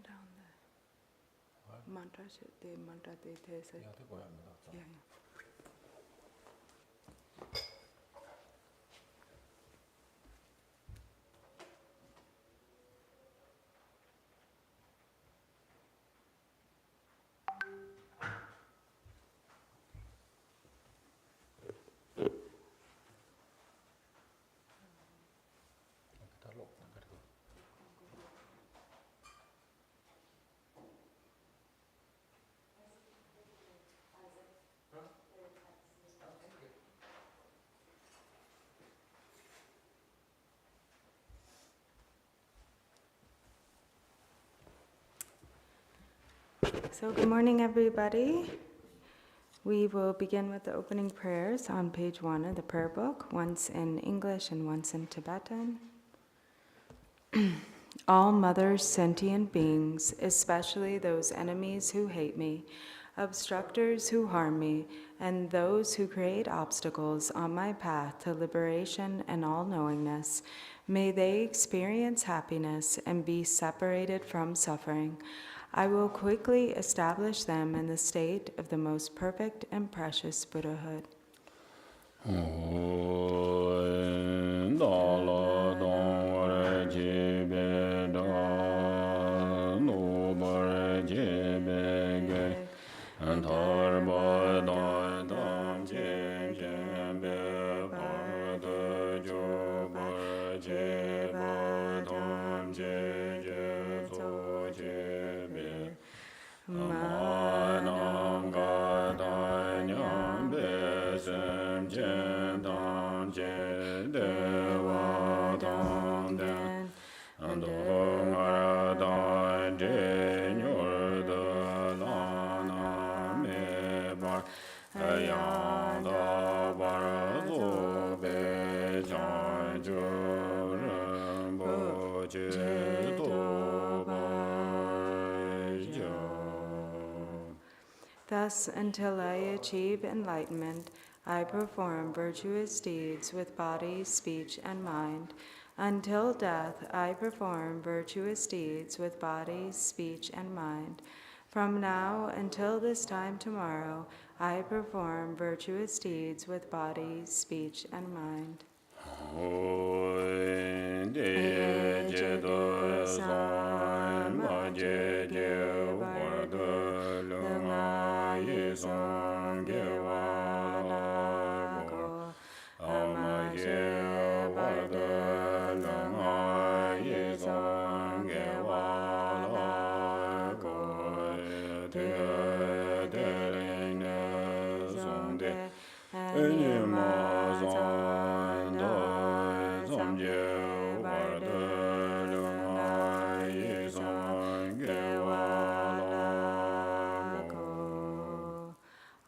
down the mantra, the mantra they say. Yeah. So good morning, everybody. We will begin with the opening prayers on page 1 of the prayer book, once in English and once in Tibetan. All mothers, sentient beings, especially those enemies who hate me, obstructors who harm me, and those who create obstacles on my path to liberation and all-knowingness, may they experience happiness and be separated from suffering. I will quickly establish them in the state of the most perfect and precious Buddhahood. Thus, until I achieve enlightenment, I perform virtuous deeds with body, speech, and mind. Until death, I perform virtuous deeds with body, speech, and mind. From now until this time tomorrow, I perform virtuous deeds with body, speech, and mind.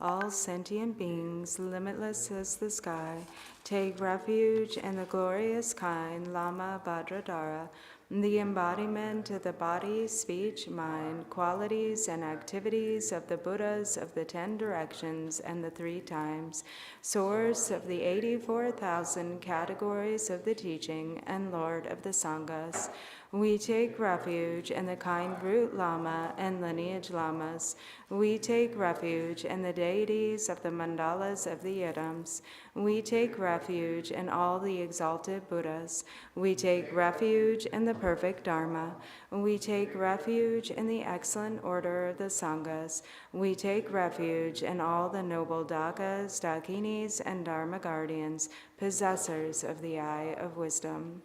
All sentient beings, limitless as the sky, take refuge in the glorious kind Lama Vajradhara, the embodiment of the body, speech, mind, qualities, and activities of the Buddhas of the 10 directions and the 3 times, source of the 84,000 categories of the teaching, and Lord of the Sanghas. We take refuge in the kind root Lama and lineage Lamas. We take refuge in the deities of the mandalas of the Yidams. We take refuge in all the exalted Buddhas. We take refuge in the perfect Dharma. We take refuge in the excellent order of the Sanghas. We take refuge in all the noble Dakas, Dakinis, and Dharma guardians, possessors of the eye of wisdom.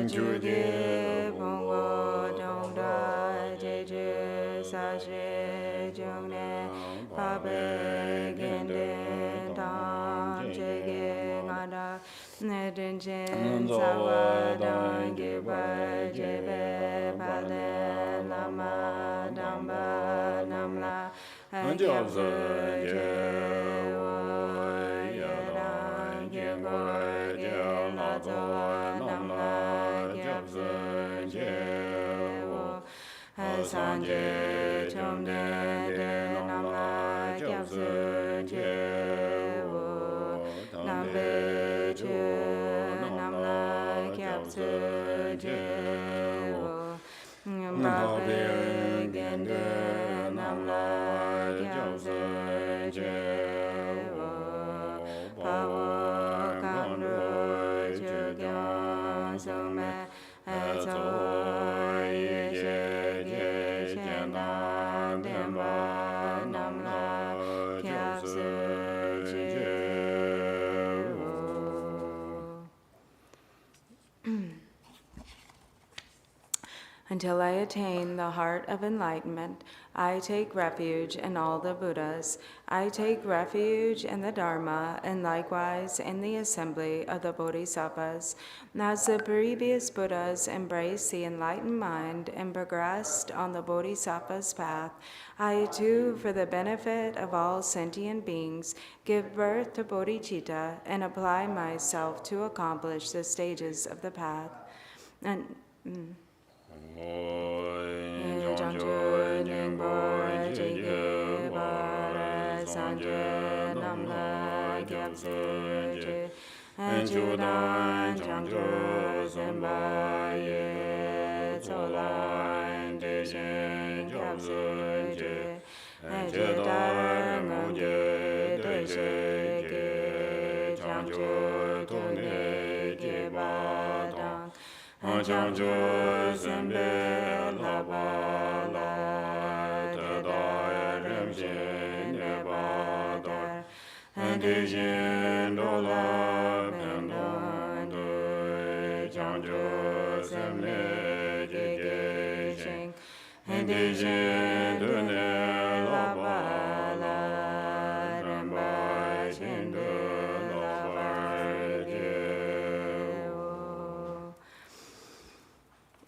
Juge Bongo Dongda Jeju Sashi Jungne Pabe Gende Dam Jege Ngada Nedinjin Sawa Dangi Ba Jebe Pale Lama Damba Namla Sanje chomne de namla gyabzu jewo nambe che namla gyabzu jewo mbabe gende namla gyabzu jewo pawo kamro jugyan sume Until I attain the heart of enlightenment, I take refuge in all the Buddhas. I take refuge in the Dharma, and likewise in the assembly of the Bodhisattvas. As the previous Buddhas embraced the enlightened mind and progressed on the Bodhisattva's path, I too, for the benefit of all sentient beings, give birth to bodhicitta and apply myself to accomplish the stages of the path. And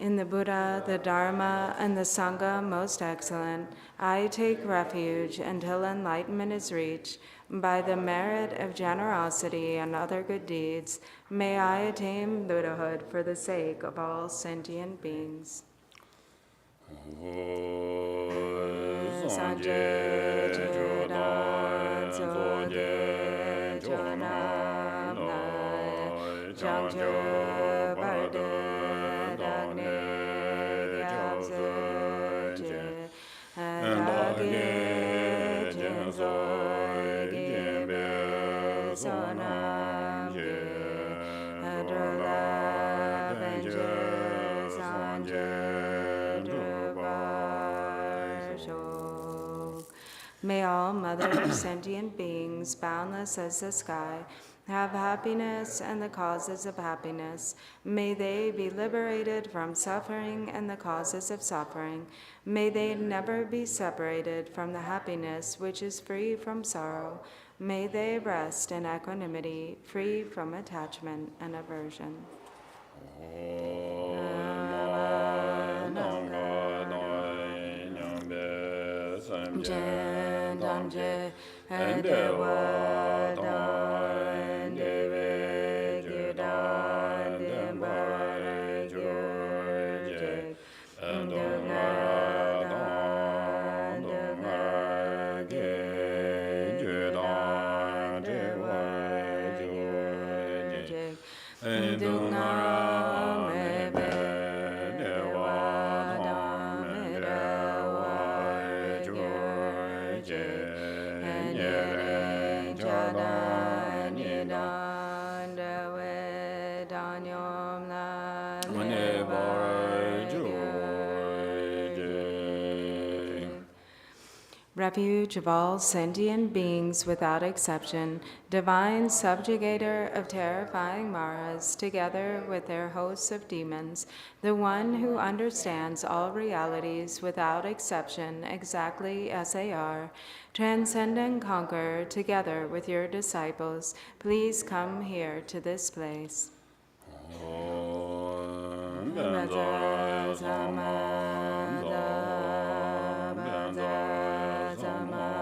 in the Buddha, the Dharma, and the Sangha most excellent, I take refuge until enlightenment is reached. By the merit of generosity and other good deeds, may I attain Buddhahood for the sake of all sentient beings. May all mother sentient beings, boundless as the sky, have happiness and the causes of happiness. May they be liberated from suffering and the causes of suffering. May they never be separated from the happiness which is free from sorrow. May they rest in equanimity, free from attachment and aversion. Refuge of all sentient beings without exception, divine subjugator of terrifying Maras, together with their hosts of demons, the one who understands all realities without exception exactly as they are, transcend and conquer together with your disciples, please come here to this place. Sama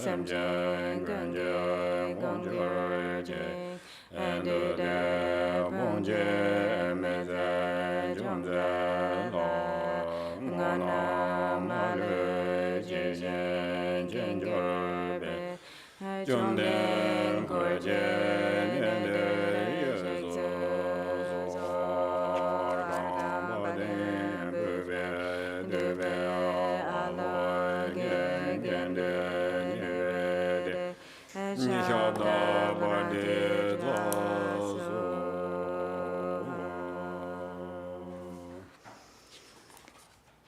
Samjang Gangye Gongye Jing and the Bongje Meze Jomze Lo Ngana Male Jijen Jenjorbe Jomden Gorje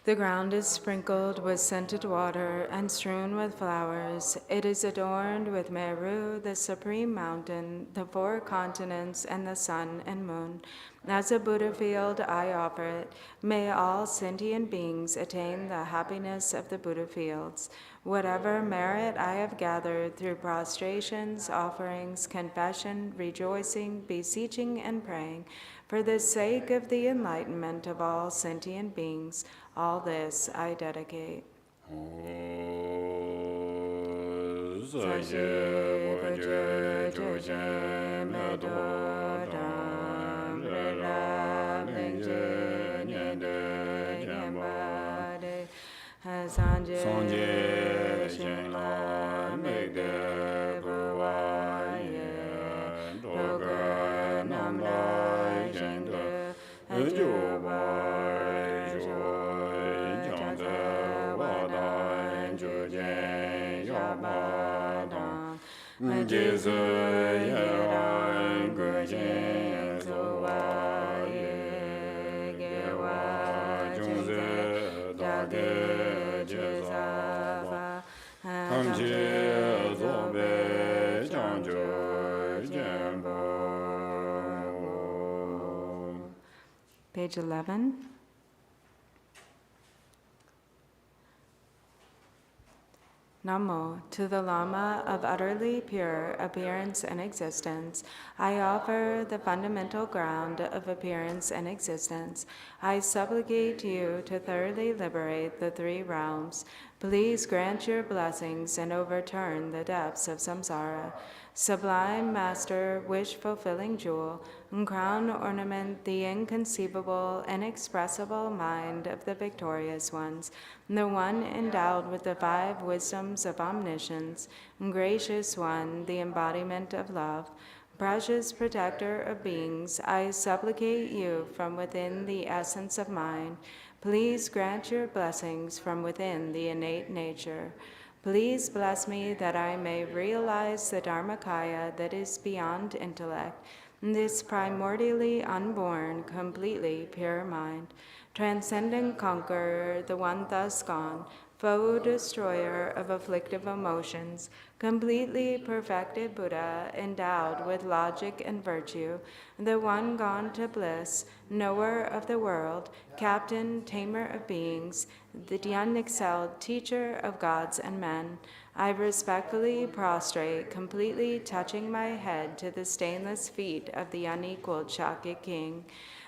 The ground is sprinkled with scented water and strewn with flowers. It is adorned with Meru, the supreme mountain, the four continents, and the sun and moon. As a Buddha field, I offer it. May all sentient beings attain the happiness of the Buddha fields. Whatever merit I have gathered through prostrations, offerings, confession, rejoicing, beseeching, and praying, for the sake of the enlightenment of all sentient beings, all this I dedicate. Page 11. Namo, to the Lama of utterly pure appearance and existence, I offer the fundamental ground of appearance and existence. I supplicate you to thoroughly liberate the three realms. Please grant your blessings and overturn the depths of samsara. Sublime Master, wish-fulfilling jewel, crown ornament the inconceivable, inexpressible mind of the victorious ones, the one endowed with the five wisdoms of omniscience, gracious one, the embodiment of love. Precious protector of beings, I supplicate you from within the essence of mind. Please grant your blessings from within the innate nature. Please bless me that I may realize the Dharmakaya that is beyond intellect, this primordially unborn, completely pure mind, transcendent conqueror, the one thus gone, foe destroyer of afflictive emotions, completely perfected Buddha, endowed with logic and virtue, the one gone to bliss, knower of the world, captain, tamer of beings, the unexcelled teacher of gods and men. I respectfully prostrate, completely touching my head to the stainless feet of the unequaled Shakya king.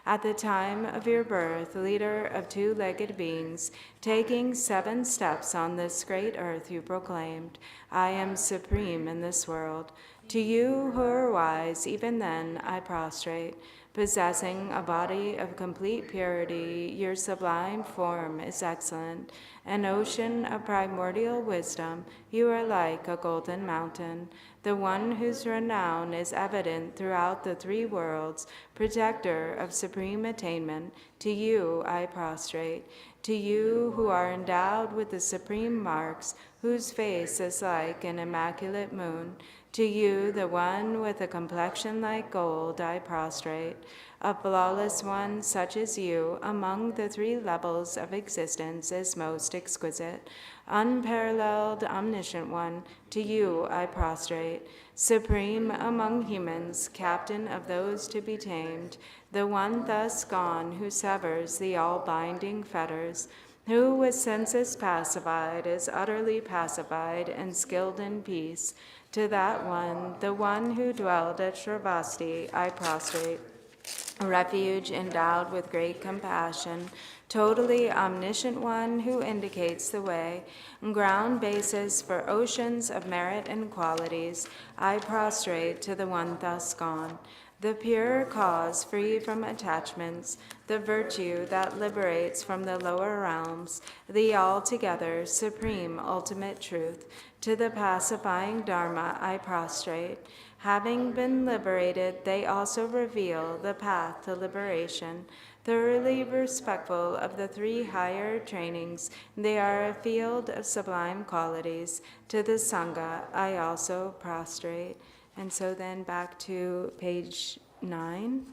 At the time of your birth, leader of two-legged beings, taking 7 steps on this great earth, you proclaimed, I am supreme in this world. To you who are wise, even then I prostrate. Possessing a body of complete purity, your sublime form is excellent. An ocean of primordial wisdom, you are like a golden mountain, the one whose renown is evident throughout the 3 worlds, protector of supreme attainment. To you I prostrate. To you who are endowed with the supreme marks, whose face is like an immaculate moon. To you, the one with a complexion like gold, I prostrate. A flawless one such as you, among the 3 levels of existence, is most exquisite. Unparalleled, omniscient one, to you I prostrate. Supreme among humans, captain of those to be tamed, the one thus gone who severs the all-binding fetters, who with senses pacified is utterly pacified and skilled in peace. To that one, the one who dwelled at Shravasti, I prostrate. refuge endowed with great compassion, totally omniscient one who indicates the way, ground basis for oceans of merit and qualities, I prostrate to the one thus gone, the pure cause free from attachments, the virtue that liberates from the lower realms, the altogether supreme ultimate truth. To the pacifying Dharma I prostrate. Having been liberated, they also reveal the path to liberation. Thoroughly respectful of the three higher trainings, they are a field of sublime qualities. To the Sangha I also prostrate. And so then back to page 9.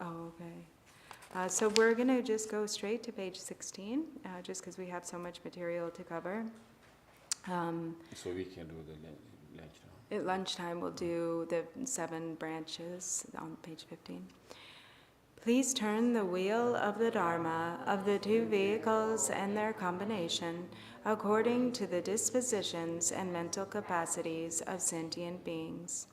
Oh, okay. So we're going to just go straight to page 16, just because we have so much material to cover. So we can do the lunch now. At lunchtime, we'll do the 7 branches on page 15. Please turn the wheel of the Dharma of the 2 vehicles and their combination according to the dispositions and mental capacities of sentient beings.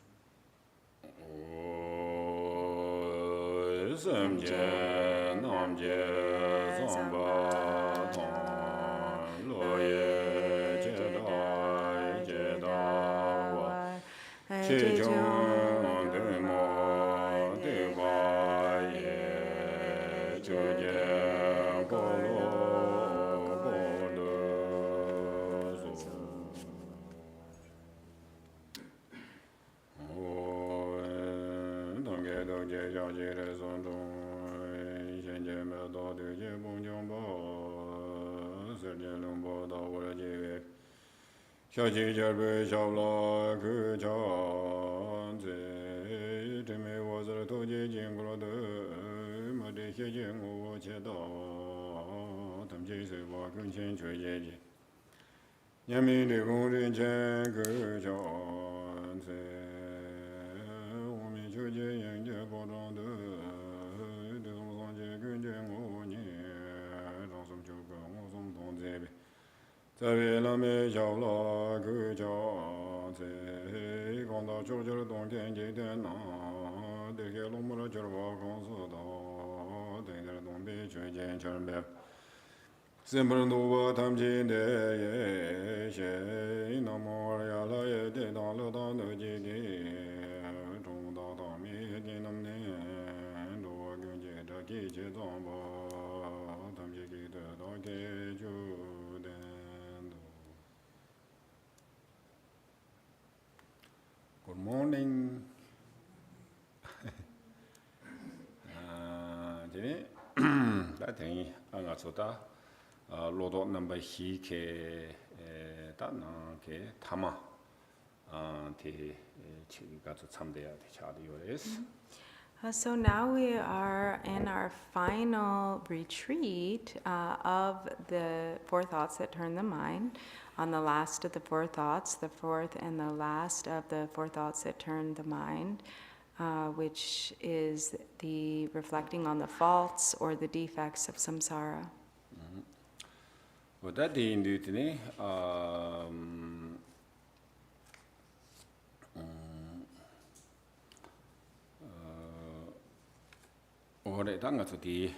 Good morning. Today, I think I'm going to load number he ke that na ke thama the got to someday the child yours. So now we are in our final retreat of the 4 thoughts that turn the mind. On the last of the 4 thoughts, the 4th and the last of the 4 thoughts that turn the mind, which is the reflecting on the faults or the defects of samsara. Well, that day in the 올해 당가서 디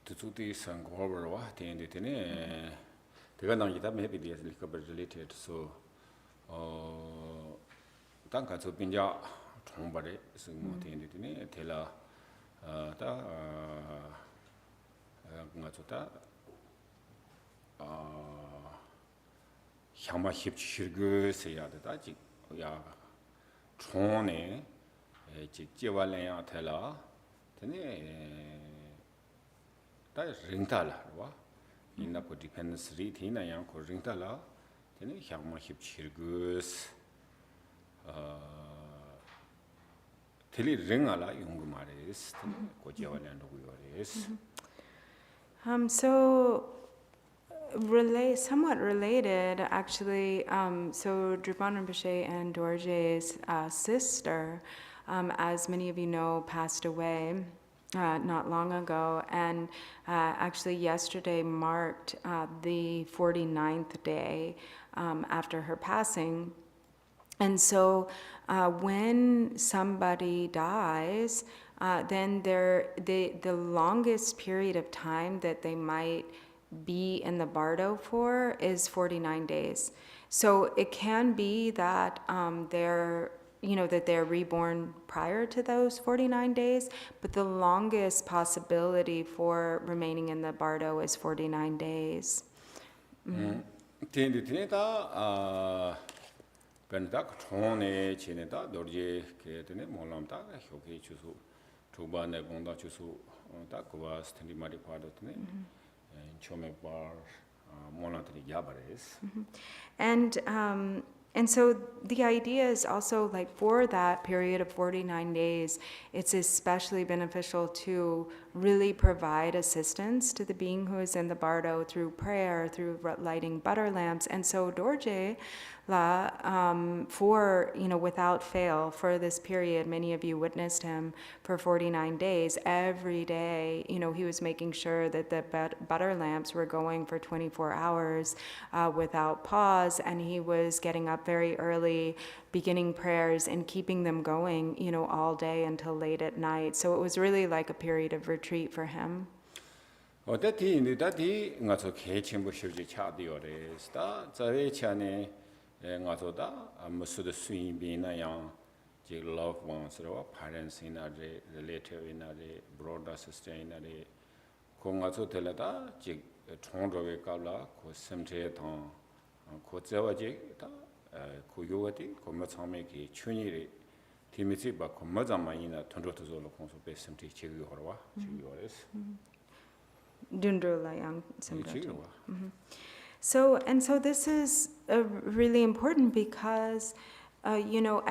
tututi sangover wa tende tene tega nang ita maybe the related so 당가 저 binja 총발에 승모 tende tene tela ta nga 좋다 향마 힙치르그 세야 되다 야 총네 직제발래야 텔라 되네 다 링탈라 와 인나 코 디펜스 리티나 양코 링탈라 되네 향마 힙치르그 텔리 링알라 용구 말레스 고제발래도 고요레스 So somewhat related, actually. So Drupal Rinpoche and Dorje's sister, as many of you know, passed away not long ago, and actually yesterday marked the 49th day after her passing. And so when somebody dies, then the longest period of time that they might be in the bardo for is 49 days. So it can be that they're reborn prior to those 49 days, but the longest possibility for remaining in the bardo is 49 days. bendak chone chineda dorje ke tene molam ta hyoke chusu tuba ne gonda chusu ta kuwa stendi mari pado tene chome bar monatri yabares. And And so the idea is also like for that period of 49 days, it's especially beneficial to really provide assistance to the being who is in the bardo through prayer, through lighting butter lamps. And so Dorje La, for, without fail, for this period, many of you witnessed him for 49 days. Every day, he was making sure that the butter lamps were going for 24 hours without pause, and he was getting up very early, beginning prayers and keeping them going, all day until late at night. So it was really like a period of retreat for him. 어때티 인도다디 ngazo 개침부 실지 차디오레 스타 자웨 차네 ngazo다 무수도 수인비나양 지 loved ones 로 parents 이나레 relative 이나레 brother sister 이나레 공가zo telada 지 총로에 깔라 고 sem제당 고 제와지 다 고요와디 고마참에기 춘이리 디미지 바 고마자마이나 tonrotozo로 공소베 sem제 지기오라와 지기오레스 Dundrolayang Samdaji. So this is really important because, anyone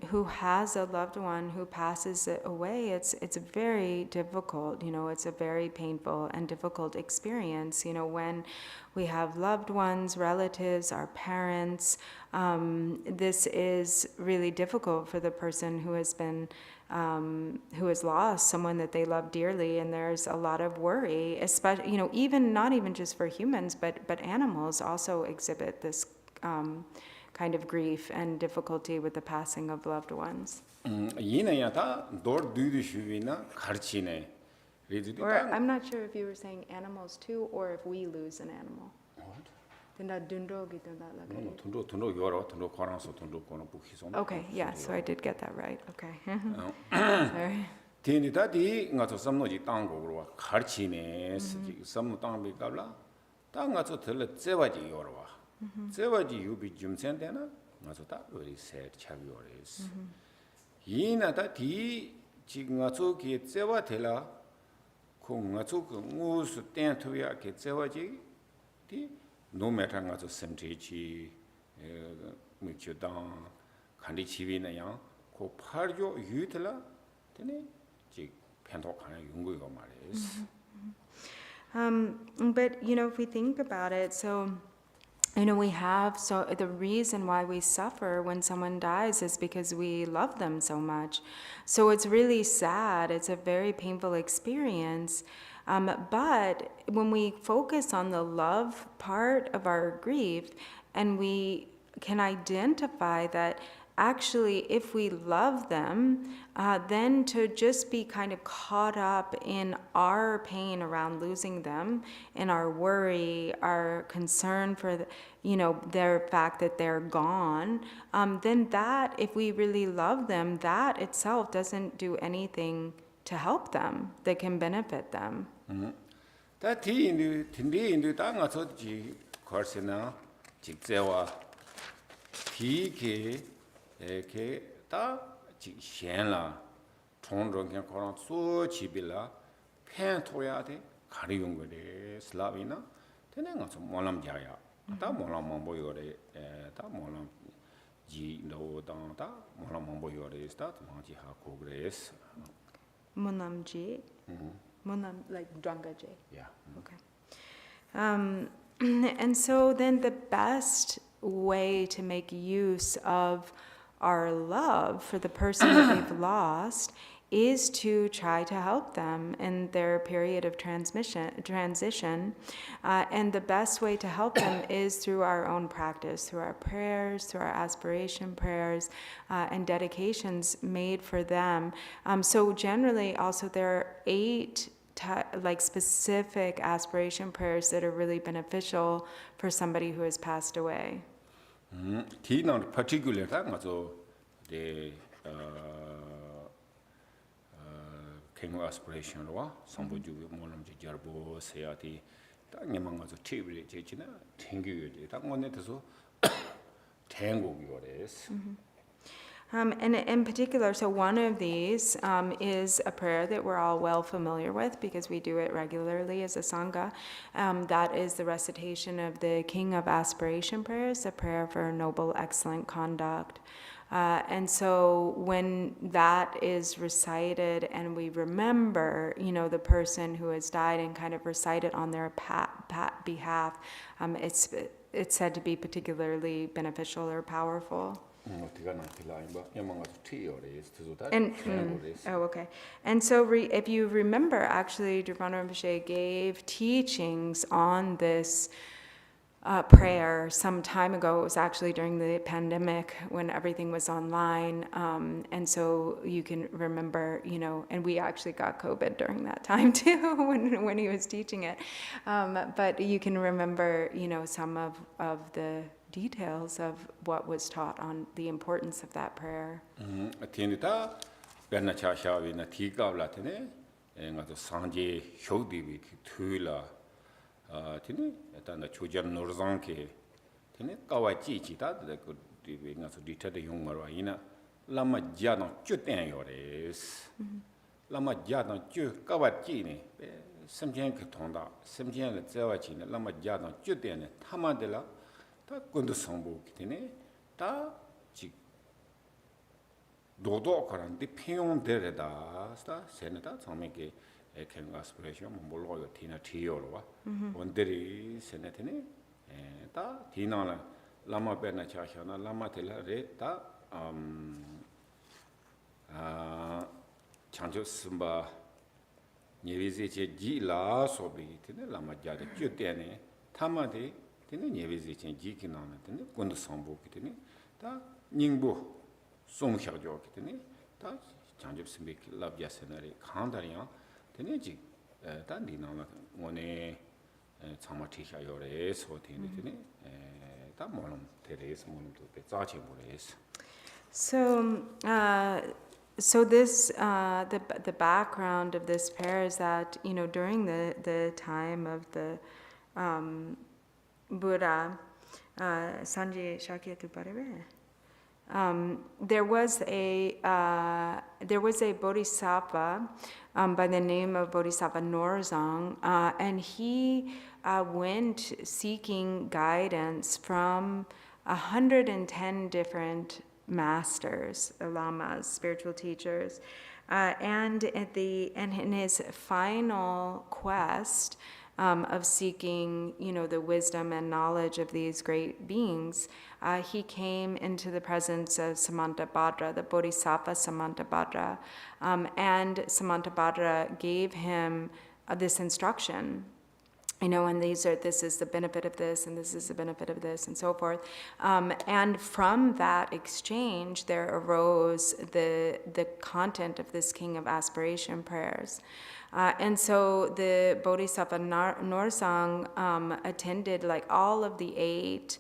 who has a loved one who passes away, it's very difficult. It's a very painful and difficult experience. When we have loved ones, relatives, our parents, this is really difficult for the person who has been. Who has lost someone that they love dearly, and there's a lot of worry, especially even not even just for humans, but animals also exhibit this kind of grief and difficulty with the passing of loved ones. Or I'm not sure if you were saying animals too, or if we lose an animal. Okay, yeah, so I did get that right. Okay. Sorry. 디니다디 ngato sam노지 땅고로 가르치네 sam노 땅비가라 땅가서 들려 제와지 요러와 제와지 유비 좀센데나 ngato 다 우리 세 차비오레스 이나다 디 지금 ngato 기 제와 될라 공 ngato 그 무스 땡토야 게 제와지 디 no matter ngato semtechi mikyodan khandi chibi na yang ko parjo yutla tene ji pento khana yungu go mares. But if we think about it, so the reason why we suffer when someone dies is because we love them so much. So it's really sad. It's a very painful experience. But when we focus on the love part of our grief, and we can identify that actually if we love them, then to just be kind of caught up in our pain around losing them, in our worry, our concern for their fact that they're gone, then that, if we really love them, that itself doesn't do anything to help them that can benefit them. 다 디인도 딘디인도 땅아서 지 거스나 직제와 디게 에게 다 지현라 총정경 거랑 소 지빌라 팬토야데 가리용 거래 슬라비나 되는 거 몰람자야 다 몰람 뭐요래 다 몰람 지노 당다 몰람 뭐요래 스타트 마지 하고 그래스 Monamji. Monam, like Drangaje. Yeah. Okay. And so then the best way to make use of our love for the person that we've lost is to try to help them in their period of transition. And the best way to help them is through our own practice, through our prayers, through our aspiration prayers, and dedications made for them. So generally, also there are 8 specific aspiration prayers that are really beneficial for somebody who has passed away. 디는 particular 맞아. 네 king aspiration과 선보주고 뭐는지 여보 세야디 땅에만 가서 TV를 제치나 땡겨야지. 딱 원내에서 땡고기거래스. And in particular, so one of these is a prayer that we're all well familiar with because we do it regularly as a Sangha. That is the recitation of the King of Aspiration prayers, a prayer for noble, excellent conduct. And so when that is recited and we remember, the person who has died and kind of recite it on their behalf, it's said to be particularly beneficial or powerful. And okay. And so if you remember, actually, Drupal Rinpoche gave teachings on this prayer some time ago. It was actually during the pandemic when everything was online. And so you can remember, and we actually got COVID during that time too when he was teaching it. But you can remember, some of the details of what was taught on the importance of that prayer. 일단 조전 노르장케 티네 까와찌치다 그 디베가서 디테데 용마로 이나 라마자나 쭈땡요레스 라마자나 쭈 까와찌네 심지엔 그 통다 심지엔 저와치네 라마자나 쭈땡네 타마데라 다 군도 성부 티네 다지 도도 그런데 평용되다 스타 세네다 처음에 King aspiration 몰라요 티나 티요로와 원들이 세네티네 다 티나라 라마 베나 차샤나 라마텔라 레다 창조 심바 예비제제 지라 소비티네 라마자데 쭈테네 타마데 티네 예비제제 지기나나 티네 군도 성부기티네 다 닝부 송샤조기티네 다 창조 심비 랍야세나리 칸다리야 테네지 단디나나 오네 참마티샤요레 소티니티네 다 모놈 테레스 모놈도 베자치 모레스. So this the background of this prayer is that during the time of the Buddha Sanji Shakyatu Pareve. There was a bodhisattva by the name of Bodhisattva Norzong, and he went seeking guidance from 110 different masters, lamas, spiritual teachers, and in his final quest of seeking, the wisdom and knowledge of these great beings, he came into the presence of Samantabhadra, the Bodhisattva Samantabhadra, and Samantabhadra gave him this instruction. And this is the benefit of this, and this is the benefit of this, and so forth. And from that exchange, there arose the content of this King of Aspiration prayers. And so the Bodhisattva Norzang attended like all of the 8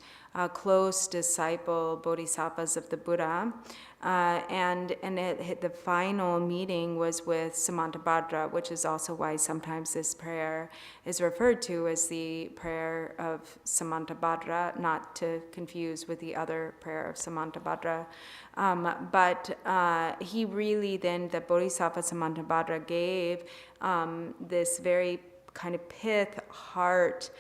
close disciple bodhisattvas of the Buddha, and the final meeting was with Samantabhadra, which is also why sometimes this prayer is referred to as the prayer of Samantabhadra, not to confuse with the other prayer of Samantabhadra. But he really then, the Bodhisattva Samantabhadra gave this very kind of pith heart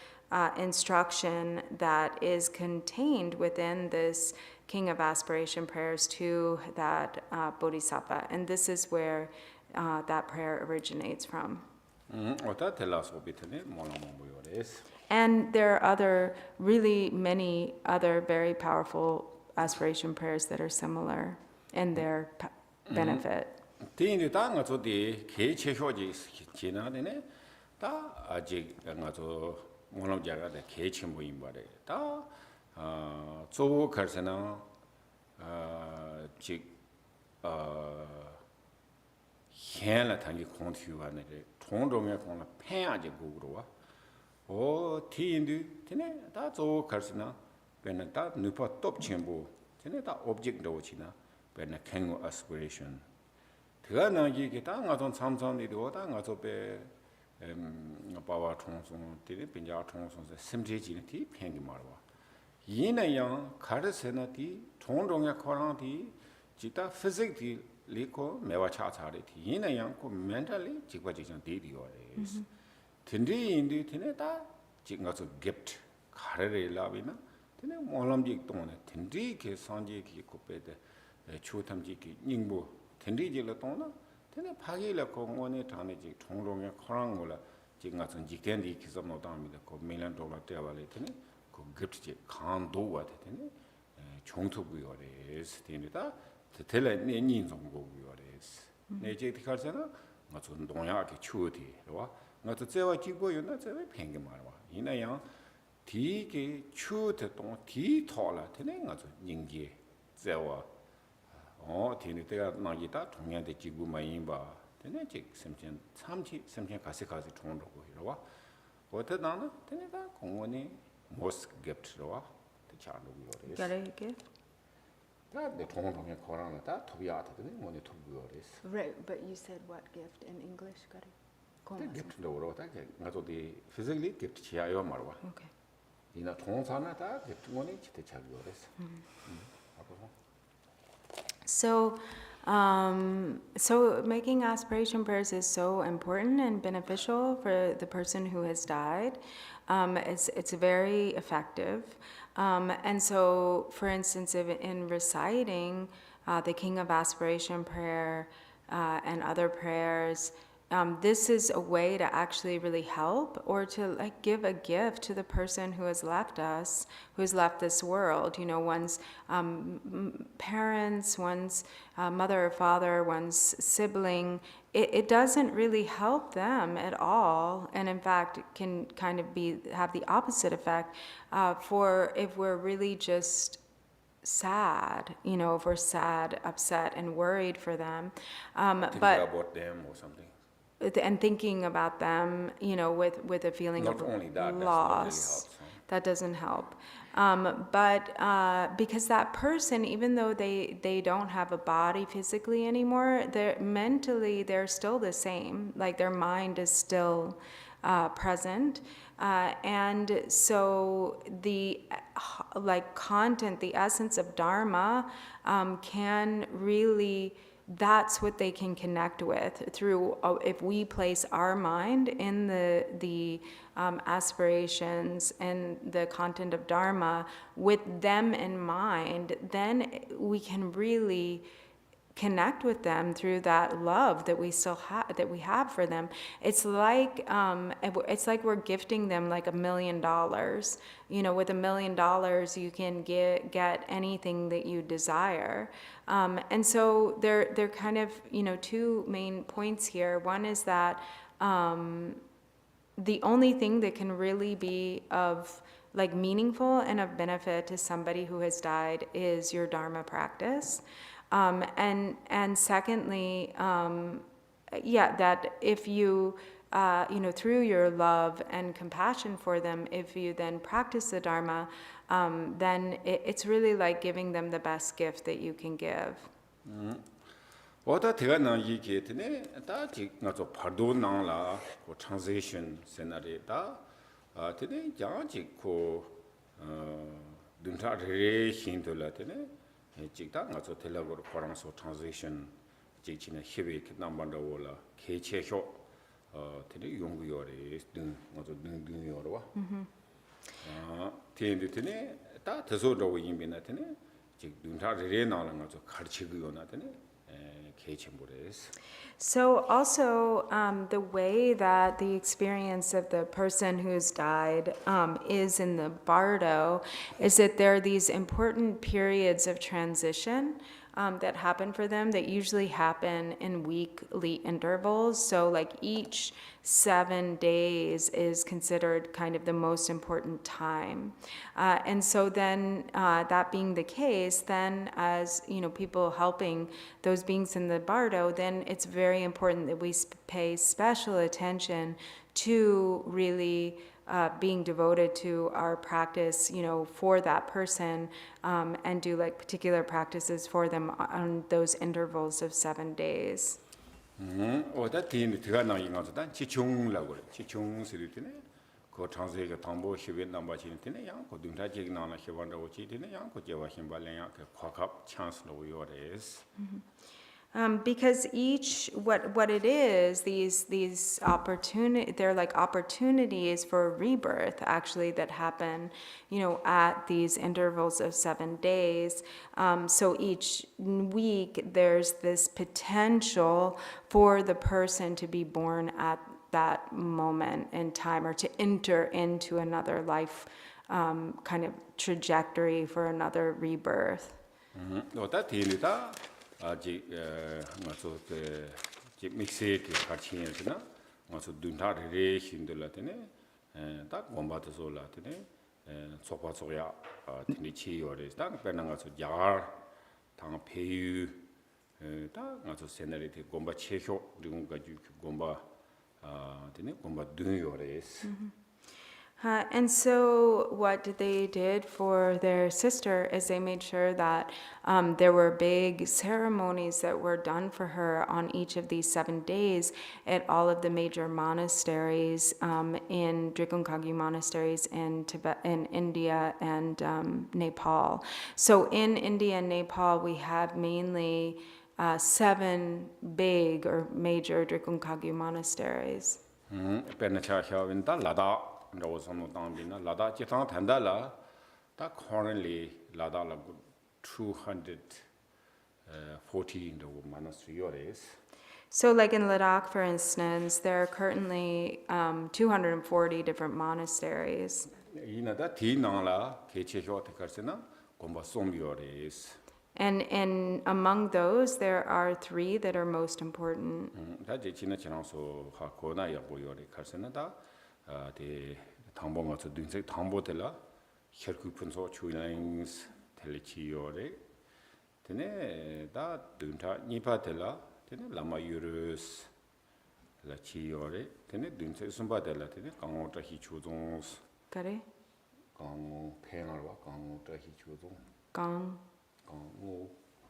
instruction that is contained within this King of Aspiration prayers to that Bodhisattva. And this is where that prayer originates from. And there are really many other very powerful aspiration prayers that are similar in their benefit. 모놈자가 개치 모임 말에 다 조 갈세나 즉 현라 단기 공투하는 통동의 공을 패야지 고그로와 오 티인도 되네 다조 갈세나 배는 다 누파 톱 첨부 되네 다 오브젝트로 지나 배는 캥고 아스피레이션 드가나 이게 다 가던 삼삼이도 다 가서 배 바와 통송 되게 빈자 통송서 심지지티 팽기 말와 이내양 가르세나티 통동의 코랑티 jita physically ko mewa cha cha re thi yin yang ko mentally jikwa jikjan de di yores tindi indi tine ta jik nga so gift khare re la bi na tine molam jik tong ne tindi ke sanji ki ko pe de chu tham ji ki ningbo tindi ji la tong na tine phagi la ko ngone thane ji thongrong ya khorang gola jik nga son jikten di ki sam no ta mi de ko million dollar te wale tine ko gift ji khan do wa de tine 총투부 요레스 되니다 tel에 내년 정도 요레스 내제 디카르잖아 맞아 동양하게 추어디 와 맞아 제와 기고 요나 제와 팽게 말와 이나양 디게 추어데 동 디토라 되네 맞아 닝게 제와 되네 때가 나기다 동양대 기고 많이 봐 되네 즉 semchen 참치 semchen 가세가세 총로고 이러와 어떠다나 되네다 공원이 모스 깁트로와 Got it, good? Right, but you said what gift in English? Got it? gift physically gift Okay. So making aspiration prayers is so important and beneficial for the person who has died. It's very effective. And so, for instance, if in reciting the King of Aspiration prayer and other prayers, this is a way to actually really help or to like give a gift to the person who has left us, who has left this world. You know, one's parents, one's mother or father, one's sibling. It doesn't really help them at all, and in fact, it can kind of have the opposite effect. For if we're really just sad, you know, if we're sad, upset, and worried for them, Think about them or something. And thinking about them, you know, with a feeling Not of only that, loss, that doesn't help. But because that person, even though they don't have a body physically anymore, mentally they're still the same. Like their mind is still present, and so the content, the essence of Dharma, can really. That's what they can connect with through if we place our mind in the aspirations and the content of Dharma with them in mind, then we can really connect with them through that love that we still have, that we have for them. It's like we're gifting them like $1 million. You know, with $1 million, you can get anything that you desire. And so they're kind of, you know, two main points here. One is that the only thing that can really be of like meaningful and of benefit to somebody who has died is your Dharma practice. And secondly, that if you, you know, through your love and compassion for them, if you then practice the Dharma, then it's really like giving them the best gift that you can give. 어다 대가 나기게 되네. 다지 나저 파도 나라 고 transition scenario 되네. 자지 고 dun타레 힌돌라 되네. 직다 나저 텔라고로 코랑소 transition 지치네 히베 남반다올라 개체효 되네 용구요레 등 나저 등등요로와 되네 다 더소로 임비나 되네 직 dun타레 나라 나저 가르치고요나 되네 So also the way that the experience of the person who's died is in the bardo is that there are these important periods of transition that happen for them that usually happen in weekly intervals. So like each 7 days is considered kind of the most important time. And so then that being the case, then as you know, people helping those beings in the bardo, then it's very important that we pay special attention to really being devoted to our practice, you know, for that person, and do like particular practices for them on those intervals of 7 days. 어다 뒤에 들어가 나긴 거다. 지중라고 그래. 지중스릴 때네. 그 ko transit ke tambo hibe namba chi tene yang ko dungta jig na na hiban ro chi tene yang ko jewa himba le yang ke khakap chance no yores. Because each what it is, these opportunity, they're like opportunities for rebirth actually that happen, at these intervals of 7 days. So each week there's this potential for the person to be born at that moment in time, or to enter into another life kind of trajectory for another rebirth. Ota tilita aji ngaso te ji mixe ke kachin na ngaso dunta re hindula tene ta gomba to sola tene sopa soya tene chi yore ta pena ngaso jar tang peyu ta ngaso senere te gomba chehyo ring ga ju gomba tene gomba dun yore. And so what they did for their sister is they made sure that there were big ceremonies that were done for her on each of these 7 days at all of the major monasteries, in Drikunkagyu monasteries in Tibet, in India, and Nepal. So in India and Nepal, we have mainly 7 big or major Drikunkagyu monasteries. Pena cha hya ta lada ro so no tang bin na lada chi tang thanda la ta currently lada la 240 in the monastery yores. So like in Ladakh, for instance, there are currently 240 different monasteries. Ina da ti nang la ke che hyo te karsena gomba som yores. And among those, there are 3 that are most important. Da je china china so ha ko na ya bo yore karsena da de thangbo nga so ding se thangbo de la herku phun so chuilings tele chi yore. Tene da dunta nipa de la tene lama yurus la chi yore. Tene dun se sumba de la tene kango ta hi chuzong Kare? kango penal wa kango ta hi chuzong Gang, kango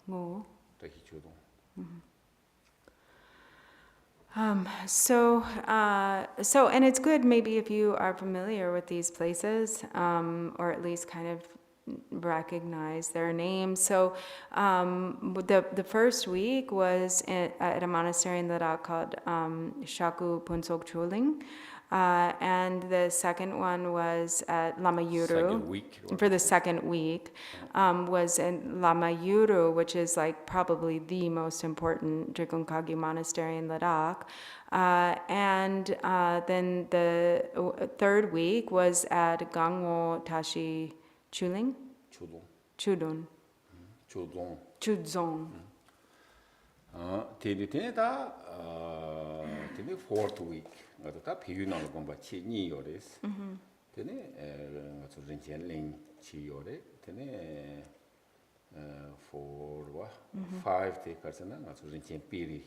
Ngo. ta hi chuzong. So, and it's good maybe if you are familiar with these places, or at least kind of recognize their names. So, the first week was at a monastery in Ladakh called Shaku Punsok Choling. And the second one was at Lama Yuru. Second week. For the second week, was in Lama Yuru, which is like probably the most important Drikunkagyu monastery in Ladakh. And then the third week was at Gangwo Tashi Chuling? Chudong. Chudun. Chudong. Chudzong. Tene da tene fourth week. Nga ta piyu na gomba chi ni yores. Tene nga so rinchen ling chi yore. Tene for 5 te karsana nga so rinchen piri.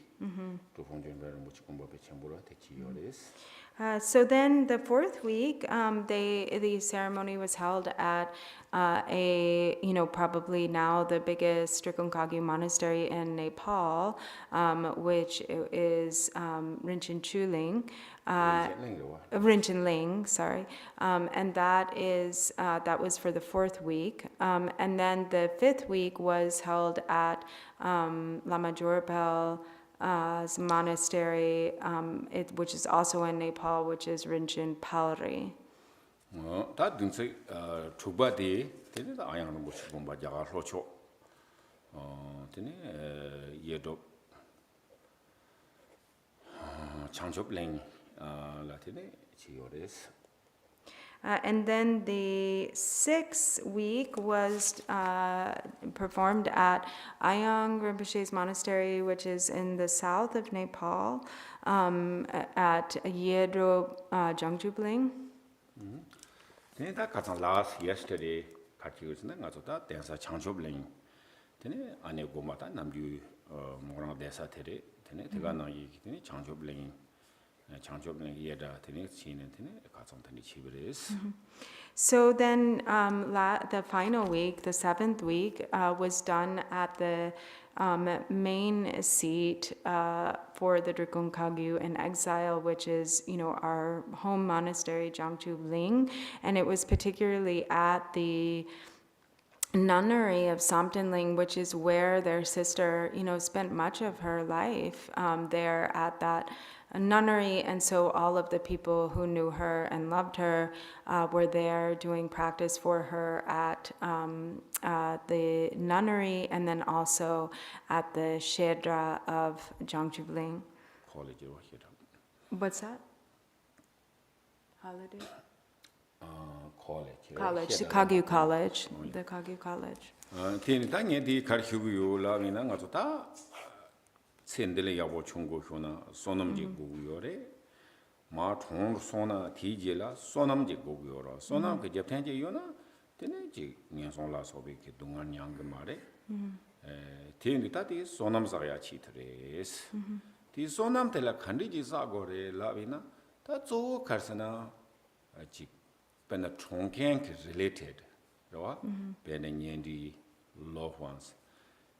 To fonjon ra mo chi gomba be chambura te chi yores. So then the fourth week, the ceremony was held at probably now the biggest Drikunkagyu monastery in Nepal, which is Rinchen Chuling. Rinchen Ling, sorry. And that was for the fourth week. And then the fifth week was held at Lama Jorpal monastery, which is also in Nepal, which is Rinchen Palri. Da dunse chuba de tene da ayang no chi gomba jaga rocho. Tene yedo changjob leng la tene chi yores. And then the sixth week was performed at Ayang Rinpoche's monastery, which is in the south of Nepal, at Yedro Jangjubling. Tene da katang last yesterday kachi na nga ta densa changjob leng. Tene ane gomba ta namju morang desa tere tene tega na yi tene changjob leng. So then the final week, the seventh week, was done at the main seat for the Drikung Kagyu in exile, which is, our home monastery, Jangchu Ling. And it was particularly at the nunnery of Samtenling, which is where their sister, spent much of her life there at that nunnery. And so all of the people who knew her and loved her were there doing practice for her at the nunnery and then also at the Shedra of Jongjubling. What's that? Holiday? College, Kagyu College, the Kagyu College. Tieni ta nge di kar hyugu yo la mina nga zo ta sendele yabo chungo hyo na sonam je gugu yo re ma chong sona ti je la sonam je gugu yo ra sonam ke japten je yo na tene je ngen son la sobe ke dungan nyang ge ma re tieni ta ti sonam sa ya chi tres ti sonam te la khandi ji sa go re la mina ta zo karsana ji pena chongken related right pena nyendi loved ones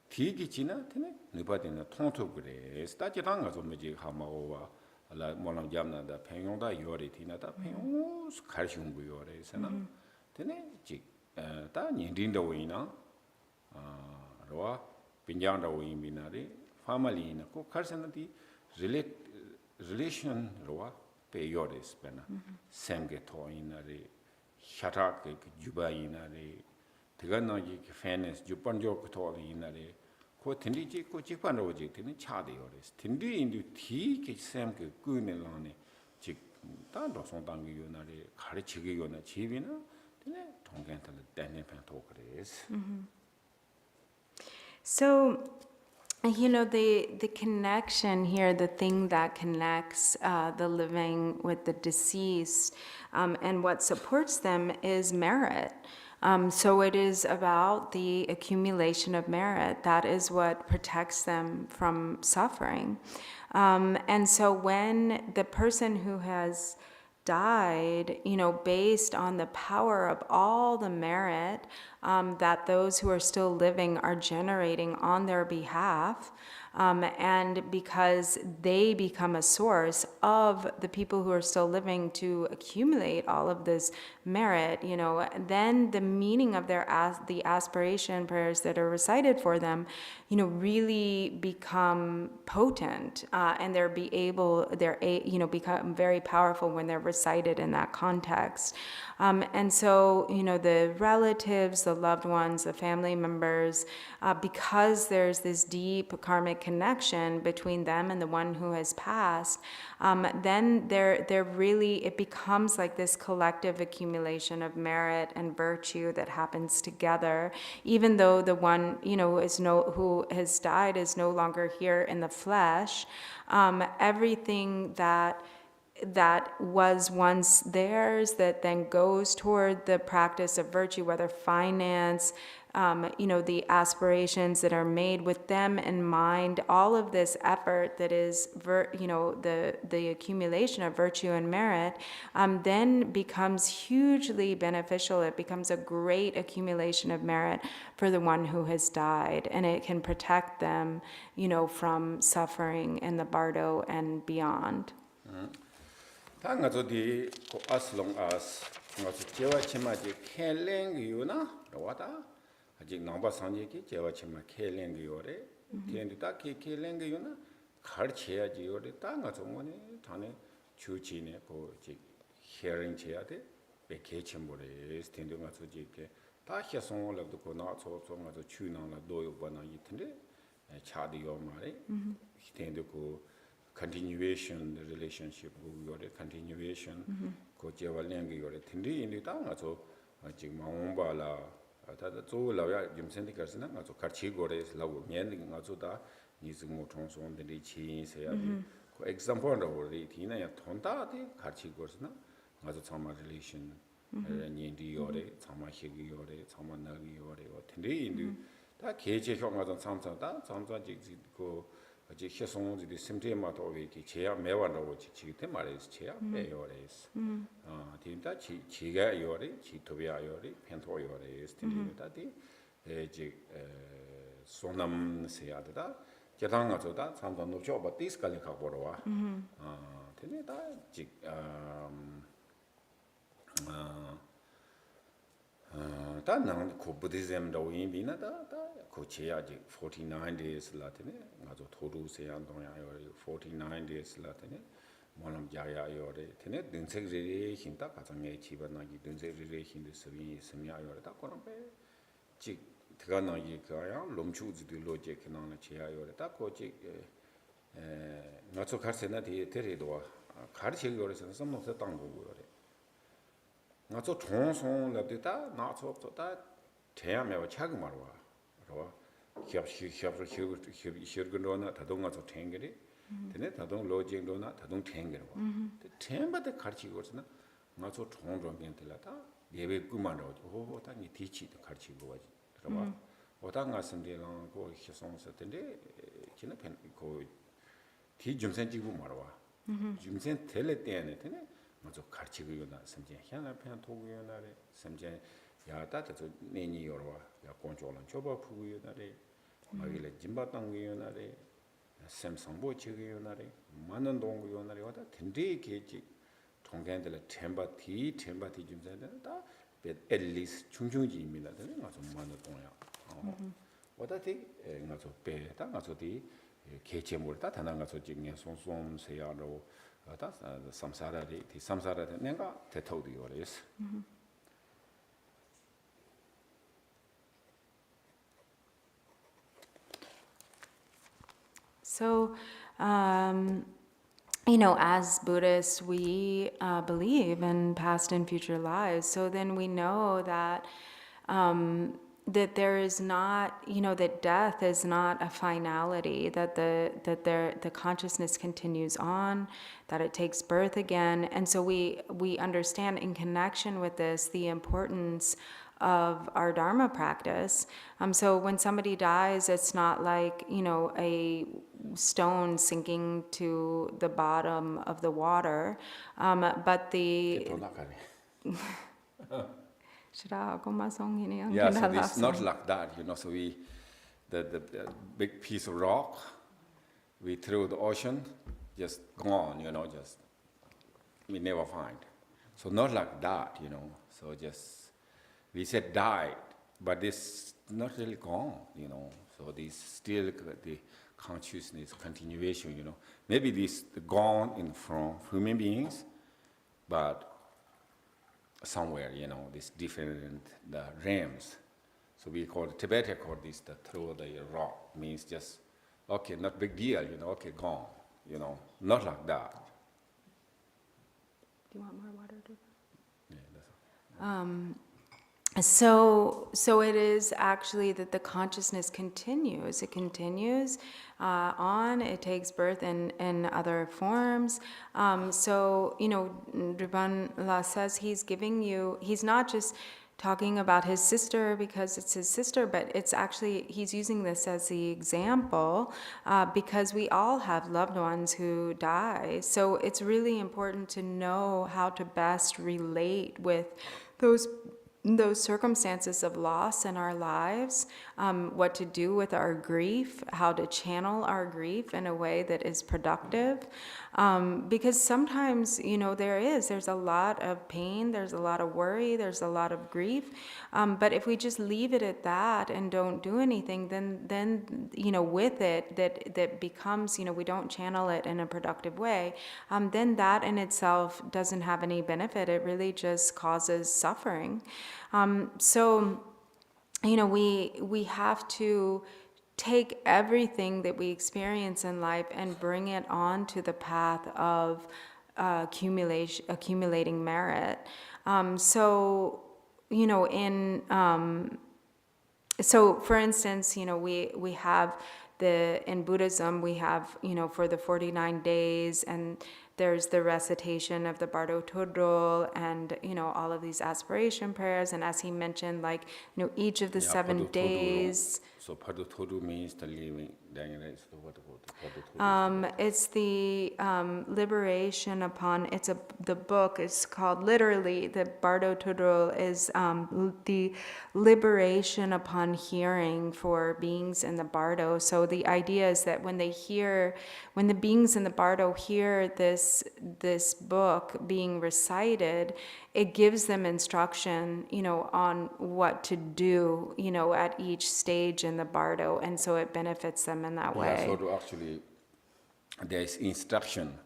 tigi china tene nipa tena tonto gre sta jiranga zo meji hamawa ala molang jamna da pengyong da yore tina da pengyong karshung gu yore sana tene ji ta nyendi da wina ro pinjang da win binare family na ko karsana di relation ro pe yore spena semge to inare shata ke juba inare tegana ji fairness jupan jo ko inare ko tindi ji ko jipan ro ji tini cha de yores tindi indu ti ke sem ke kuine lane ji ta do song dang yu nare khari chi ge yo na ji bi na tine tonggen ta den ne pen to kres. So the connection here, the thing that connects the living with the deceased and what supports them is merit. So it is about the accumulation of merit. That is what protects them from suffering. And so when the person who has died, based on the power of all the merit that those who are still living are generating on their behalf, and because they become a source of the people who are still living to accumulate all of this merit, then the meaning of the aspiration prayers that are recited for them, really become potent, and become very powerful when they're recited in that context. And so, the relatives, the loved ones, the family members, because there's this deep karmic connection between them and the one who has passed, then it becomes like this collective accumulation of merit and virtue that happens together, even though the one, who has died is no longer here in the flesh. Everything that was once theirs, that then goes toward the practice of virtue, whether finance, the aspirations that are made with them in mind, all of this effort that is, the accumulation of virtue and merit, then becomes hugely beneficial. It becomes a great accumulation of merit for the one who has died, and it can protect them, from suffering in the bardo and beyond. 다 가서디 as long as 가서 제와 치마지 켈랭이요나 로와다 아직 넘바 상제기 제와 치마 켈랭이요래 텐디다 켈랭이요나 가르쳐야지 요래 다 가서 뭐네 다네 주치네 고지 헤어링 쳐야돼 베케침보래 텐디 가서 지게 다 해송을도 고나 저저 가서 추나나 도요 보나 이텐데 차디요 말에 텐디 고 continuation the relationship go continuation ko jewa leng ge yore tindi indi ta nga so ji maung ba la ta da zo la ya jim sen de ka sna nga so kar chi go re la wo nyen de nga so da ni zi mo chong song de chi se ya ko example ro ri ti na ya thon ta de kar chi go sna nga so chama relation ni ndi yore chama he ge yore chama na ge yore o tindi indi ta ge je hyong nga so samsa ji ko 아직 해송들이 심테마도 오기 제야 매완다고 지기때 말해서 제야 매요레스 디다 지가 요리 지토비아 요리 펜토 요레스 디다디 에지 sonam seyaada 제당가 저다 참도 높죠 뭐 디스칼리 갖고 와 되네 다직 다는 그 부디즘도 인비나다 그 제야지 49 days 라테네 가서 도루세안 동야요 49 days 라테네 뭐는 야야요래 되네 등색리리 힘다 가정에 집어나기 등색리리 힘의 소리 심야요래다 그런 배직 들어가나기 그야 롬추즈도 로직 나는 제야요래다 고직 나초 가르세나 데리도 가르치기 거래서 선물서 땅 보고요래 나초 총송 랍디다 나초 없다 대야매와 차그 말와 그러와 기업을 다동가서 탱게리 되네 다동 로직로나 다동 탱게로 템바데 가르치고 그러나 나초 총종 괜틀라다 예배 꾸만로 오다니 디치도 가르치고 가지 그러와 오다 가슴데랑 고 희송서던데 지나 그 뒤줌센 찍고 말와 줌센 텔레 때네 되네 먼저 가르치고 요나 섬제 향을 편 도구요나래 섬제 야다도 내니 요러와 야 공조는 줘봐 푸고 요나래 마길에 짐바땅 요나래 샘성보 지고 요나래 많은 동구 요나래 와다 든데 계지 통견들 템바티 줌센다 앨리스 중중지입니다. 되네 맞아 많은 동야 와다티 맞아 배다 맞아디 개체물 다 다난 가서 지금 송송 세야로 다 삼사라리 디 삼사라데 내가 대토도 요래스 So, as Buddhists, we believe in past and future lives. So then we know that that there is not, that death is not a finality. That the consciousness continues on. That it takes birth again. And so we understand in connection with this the importance of our Dharma practice. So when somebody dies, it's not like, a stone sinking to the bottom of the water, but the... Yeah, so it's not like that, so the big piece of rock, we threw the ocean, just gone, just, we never find. So not like that, so just, we said died, but it's not really gone, so this still the consciousness continuation, maybe this gone from human beings, but somewhere, this different the realms. So we call Tibetan call this the through the rock, means just okay, not big deal, okay, gone, not like that. Do you want more water? Yeah, that's So it is actually that the consciousness continues. It continues on. It takes birth in other forms. So, Driban La says he's not just talking about his sister because it's his sister, but it's actually, he's using this as the example because we all have loved ones who die. So it's really important to know how to best relate with those circumstances of loss in our lives, what to do with our grief, how to channel our grief in a way that is productive. Because sometimes, there's a lot of pain, there's a lot of worry, there's a lot of grief. But if we just leave it at that and don't do anything, then with it, that becomes, we don't channel it in a productive way, then that in itself doesn't have any benefit. It really just causes suffering. So, we have to take everything that we experience in life and bring it onto the path of accumulating merit. So, so for instance, we have in Buddhism, we have, for the 49 days, and there's the recitation of the Bardo Todrol and, all of these aspiration prayers. And as he mentioned, like, each of the Yeah, 7 Padu Todu. days. So Padu Todu means the living. So what about the Padu Todu? It's the liberation upon, the book is called, literally, the Bardo Todrol is the liberation upon hearing for beings in the Bardo. So the idea is that when the beings in the Bardo hear this book being recited, it gives them instruction, on what to do, at each stage in the Bardo, and so it benefits them in that way. Yeah, so actually, there is instruction.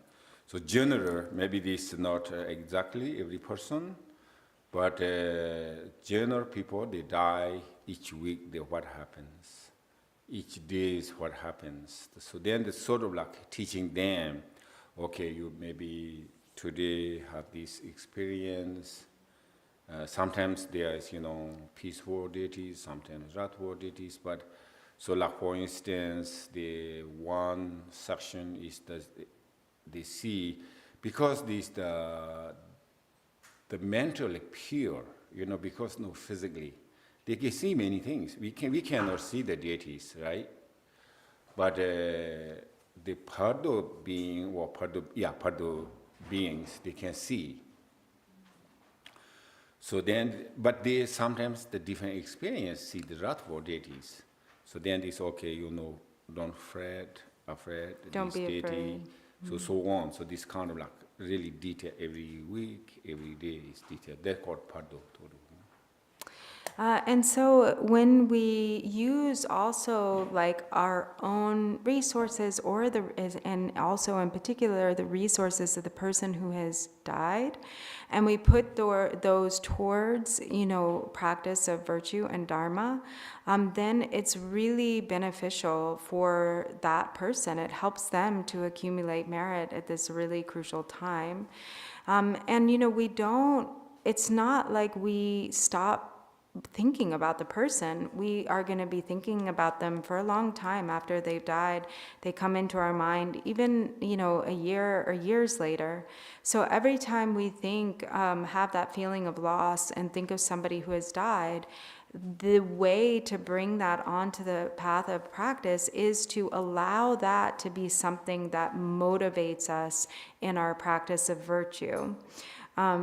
So general, maybe this is not exactly every person, but general people, they die each week, what happens. Each day is what happens. So then it's sort of like teaching them, okay, you maybe today have this experience. Sometimes there is, peaceful deities, sometimes wrathful deities, but so like for instance, the one section is the sea, because this the mentally pure, because no physically, they can see many things. We cannot see the deities, right? But the Pardo being or Pardo beings, they can see. So then, but they sometimes the different experience see the wrathful deities. So then it's okay, don't fret, afraid, Don't this be deity, afraid. so on. So this kind of like really detail every week, every day is detailed. That's called Pardo Todu. And so when we use also like our own resources and also in particular the resources of the person who has died, and we put those towards, practice of virtue and dharma, then it's really beneficial for that person. It helps them to accumulate merit at this really crucial time. And, it's not like we stop thinking about the person. We are going to be thinking about them for a long time after they've died. They come into our mind even, a year or years later. So every time we have that feeling of loss and think of somebody who has died, the way to bring that onto the path of practice is to allow that to be something that motivates us in our practice of virtue.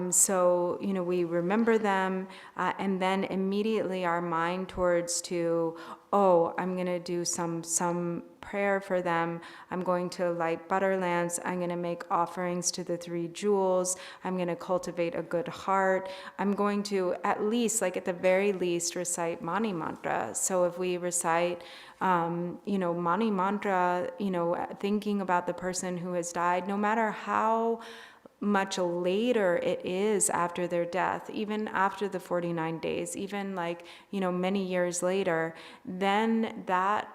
So, we remember them, and then immediately our mind towards to, I'm going to do some prayer for them. I'm going to light butter lamps. I'm going to make offerings to the 3 jewels. I'm going to cultivate a good heart. I'm going to at the very least, recite Mani Mantra. So if we recite, Mani Mantra, thinking about the person who has died, no matter how much later it is after their death, even after the 49 days, even many years later, then that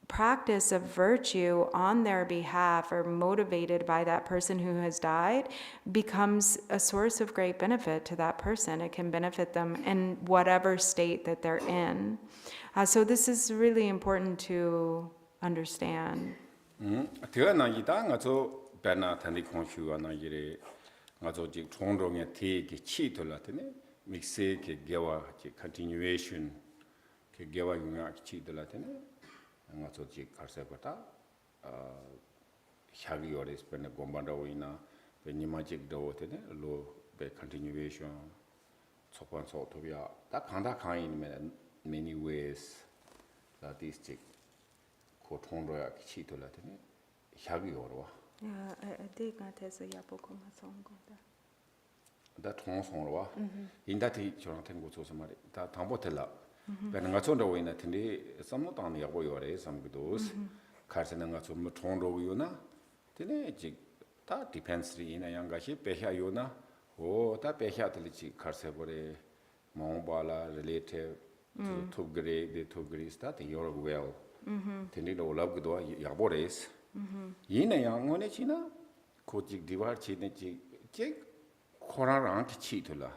practice of virtue on their behalf or motivated by that person who has died becomes a source of great benefit to that person. It can benefit them in whatever state that they're in. So this is really important to understand. Bernard and the Conchu and I did Tondong and take a cheat or Latin, mix a gawa continuation, gawa yunga cheat the Latin, and also Jig Carsepata, Shaggy or is Pena Gombandawina, when you magic do it, low by continuation, so on so to be that kind in many ways that is Jig Cotondo cheat or Latin, Shaggy or Yeah, I think that is a yapoko song. That one in that Jonathan was also married. That Tambotella. But I got on the way in attendee, some not on the Aboyore, some of those. Carson and got some Tondo Yuna. That depends in a younger ship, Beha Yuna. Oh, that Beha Telici, Carsebore, Mombala, relative to Grey, the 2 Greece, that you're well. Tendido love good Yabores. Yin a young one, China, Kojik Divar China, Korarang Chitula,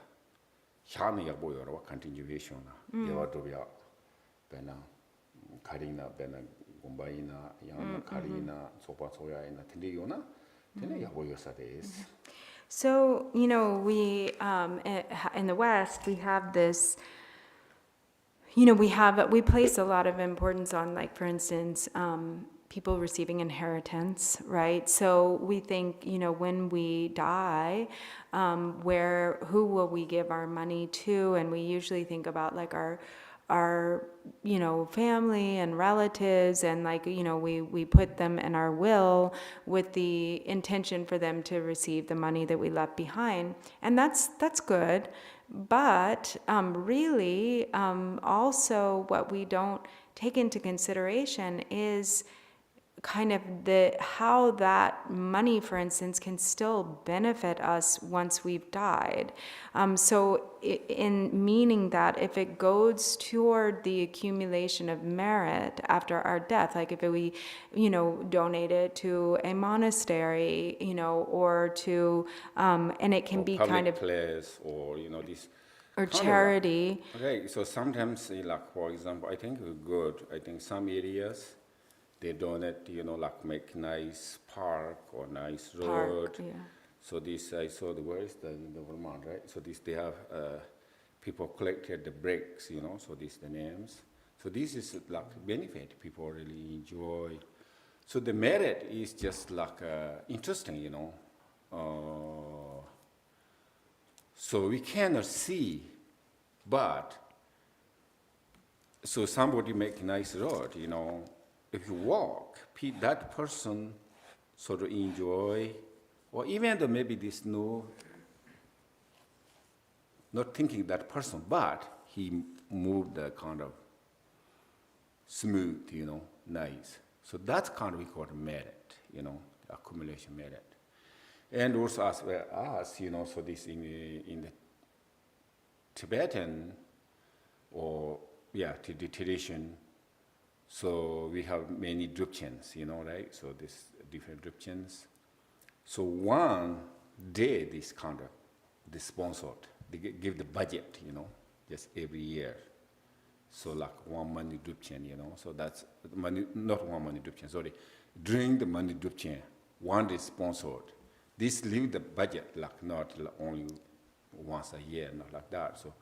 Shani Yaboy or continuation, Yavatovia, Bena, Karina, Bena, Gumbaina, Yana, Karina, Sopa Soya, and Atiliona, tene yabo yosa des. So, we, in the West, we have this, we place a lot of importance on, like, for instance, people receiving inheritance, right? So we think, when we die, who will we give our money to? And we usually think about, like, our family and relatives, and, like, we put them in our will with the intention for them to receive the money that we left behind, and that's good. But really, also what we don't take into consideration is kind of how that money, for instance, can still benefit us once we've died. So in meaning that if it goes toward the accumulation of merit after our death, like if we, donate it to a monastery, or to, and it can Or be public kind of, place, or this or kind of charity. okay, so sometimes, like, for example, I think good. I think some areas they donate, like make nice park or nice road. Park, yeah. So this I saw where is the Vermont, right? So this they have people collected the bricks, So these the names. So this is like benefit people really enjoy. So the merit is just like interesting, So we cannot see, but so somebody make nice road, If you walk, that person sort of enjoy, or even though maybe this no, not thinking that person, but he moved the kind of smooth, nice. So that's kind of we call merit, accumulation merit. And also as well as, so this in the Tibetan or, the tradition, so we have many drupchans, right? So this different drupchans. So one day this kind of, they sponsored, they give the budget, just every year. So like one money drupchan, so that's money, not one money drupchan, sorry. During the money drupchan, one is sponsored. This leave the budget, like not only once a year, not like that. So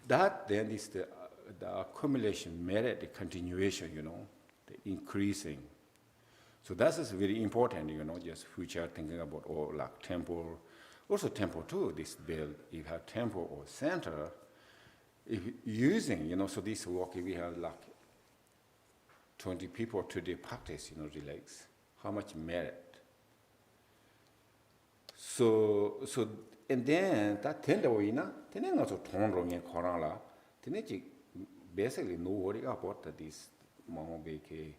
that then is the accumulation merit, the continuation, the increasing. So that is very important, just future thinking about, or like temple, also temple too, this build, if you have temple or center, if using, so this work, if we have like 20 people today practice, relax, how much merit. So, and then that tender way, then also turn wrong in Korala, then basically no worry about this mama bake,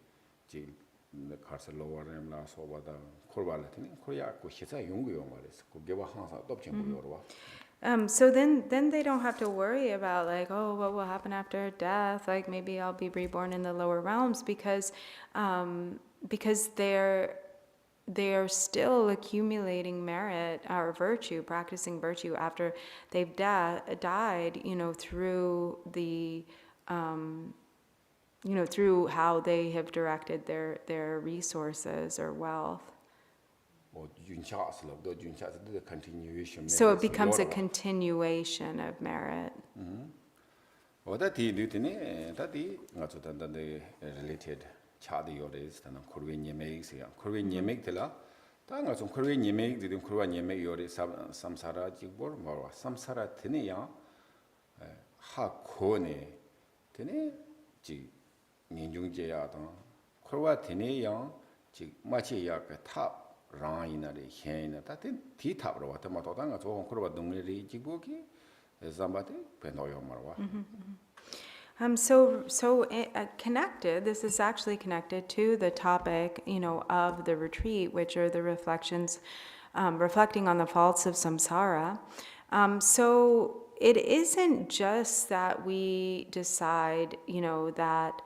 the castle lower and last over the Korvala, Korea, Kushita, Yungu, could give a hands adoption. So then they don't have to worry about, like, oh, what will happen after death? Like, maybe I'll be reborn in the lower realms, because they're still accumulating merit or virtue, practicing virtue after they've died, through the through how they have directed their resources or wealth. Or the continuation. So it becomes a continuation of merit. Or that he did not the related chadi yoris, and Korean makes here. Korean make the la. Tanga some Korean make the Korean make your Samsara Jigbor, Samsara Tenia, Ha Kone, Tene, Ji, Ninjung Jayatan, Korwa Tenea, Ji Machi Yak tap. Raina the hen that tea tap or what Matanga, so Korwa Dumiri Jibuki, Zambati, Penoyo Marwa. So connected, this is actually connected to the topic, of the retreat, which are the reflections, reflecting on the faults of samsara. So it isn't just that we decide, that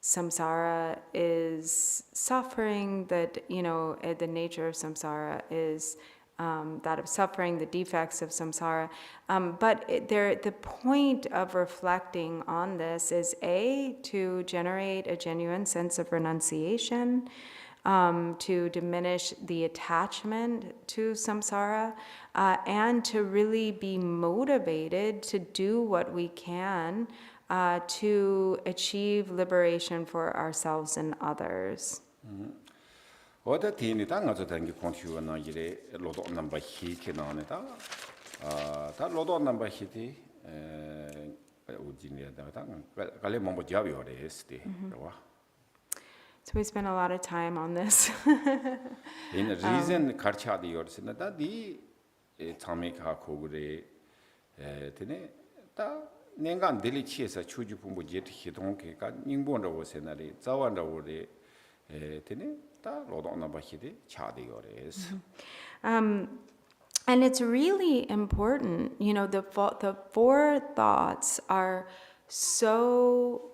samsara is suffering, that, the nature of samsara is that of suffering, the defects of samsara. But the point of reflecting on this is, A, to generate a genuine sense of renunciation, to diminish the attachment to samsara, and to really be motivated to do what we can to achieve liberation for ourselves and others. 어디 뒤니 다 가서 된게 컨티뉴나 이래 로도 넘버 히케나네다 다 로도 넘버 히디 우진이다 갈래 뭔가 잡이오래 했지 와 So we spent a lot of time on this. in reason karchadi yorsina 디 참메카 고그레 되네 다 nengan deli chiesa chuju pumbu jet hidonke ka ningbo ro senari zawan ro re tene ta lodo na ba hide chade yores And it's really important, you know, the four thoughts are so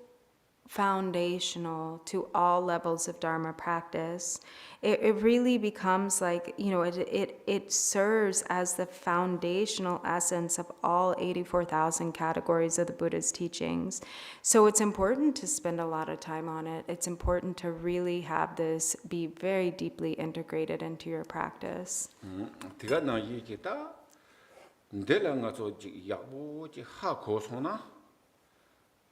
foundational to all levels of Dharma practice. It really becomes like, you know, it serves as the foundational essence of all 84,000 categories of the Buddha's teachings. So it's important to spend a lot of time on it. It's important to really have this be very deeply integrated into your practice. tiga na yikita ndela nga zo yabu ji ha ko sona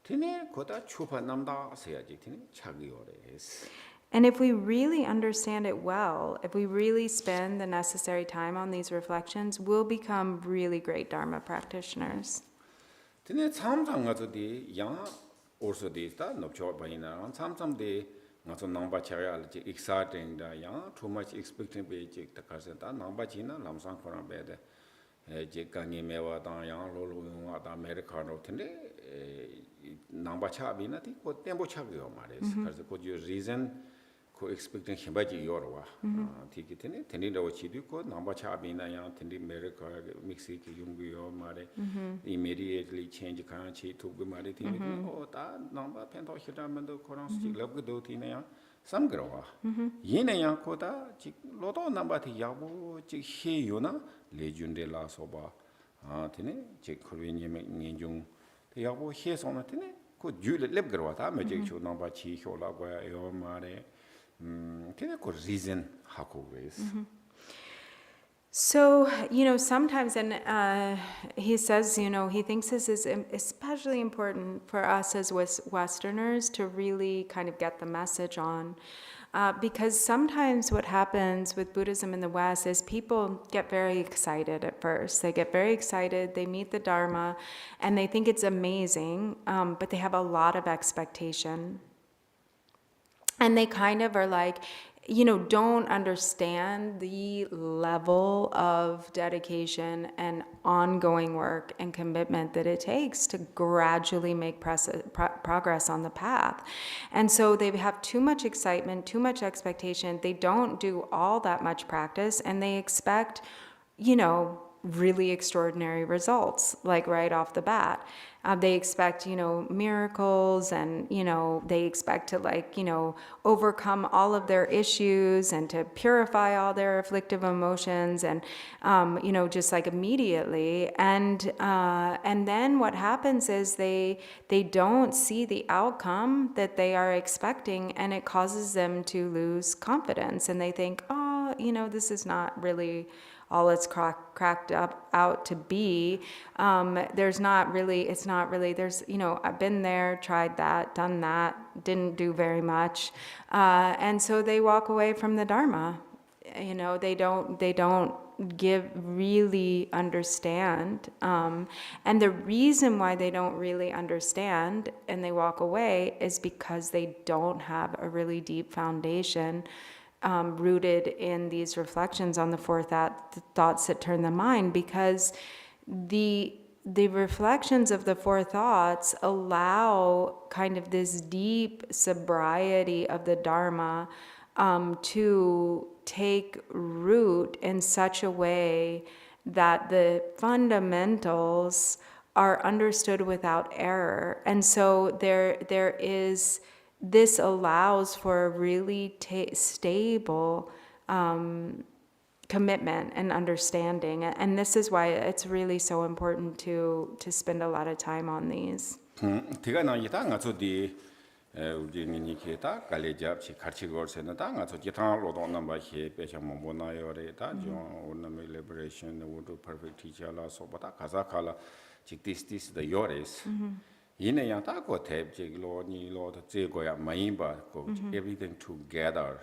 tene koda chupa namda seyaji tene chagi yores. And if we really understand it well, if we really spend the necessary time on these reflections, we'll become really great Dharma practitioners. tene samsam nga zo di yang also di sta nopcho baina samsam di nga zo namba chaya ji exciting da yang too much expecting be ji ta ka ta namba ji na lamsang khora be de ji kangi mewa da yang lo lo wa da america no tene namba cha bi na ti ko tempo cha gyo mare ka ko ju reason ko expecting himbaji yorwa tiki tene tene ro chi du ko namba cha bi na yang tene america mexico yung yo mare immediately change kan chi tu bi mare tene o ta namba pen to hita man do koran chi lab do tine ya sam gro wa yin ya ko ta chi lo do namba ti ya bo chi he yo na le jun de la so ba tene chi korean ye ngin jung ya bo he so na tene ko ju le lab gro wa ta me chi chu namba chi hyo la go yo mare reason So, you know, sometimes, and he says, you know, he thinks this is especially important for us as Westerners to really kind of get the message on. Because sometimes what happens with Buddhism in the West is people get very excited at first. They get very excited, they meet the Dharma, and they think it's amazing, but they have a lot of expectation. And they kind of are like, you know, don't understand the level of dedication and ongoing work and commitment that it takes to gradually make progress on the path. And so they have too much excitement, too much expectation. They don't do all that much practice, and they expect, you know, really extraordinary results, like right off the bat. They expect, you know, miracles, and, you know, they expect to, like, you know, overcome all of their issues and to purify all their afflictive emotions, and, you know, just like immediately. And then what happens is they don't see the outcome that they are expecting, and it causes them to lose confidence. And they think, oh, you know, this is not really all it's cracked up out to be. There's not really, it's not really, there's, you know, I've been there, tried that, done that, didn't do very much. And so they walk away from the Dharma. You know, they don't really understand. And the reason why they don't really understand and they walk away is because they don't have a really deep foundation rooted in these reflections on the four thoughts that turn the mind, because the reflections of the four thoughts allow kind of this deep sobriety of the Dharma to take root in such a way that the fundamentals are understood without error. And so there is, this allows for a really stable commitment and understanding. And this is why it's really so important to spend a lot of time on these. tiga na yita nga zo di 우리 니케 다 갈레잡치 같이 걸세는 다 가서 기타로 돈는 바히 배셔 뭐 나요래 다죠 오늘 liberation would perfect teacher la 소보다 가자칼라 직디스티스 the yoris 이내 양다 거 대직로 니로도 제거야 마인바 고 everything together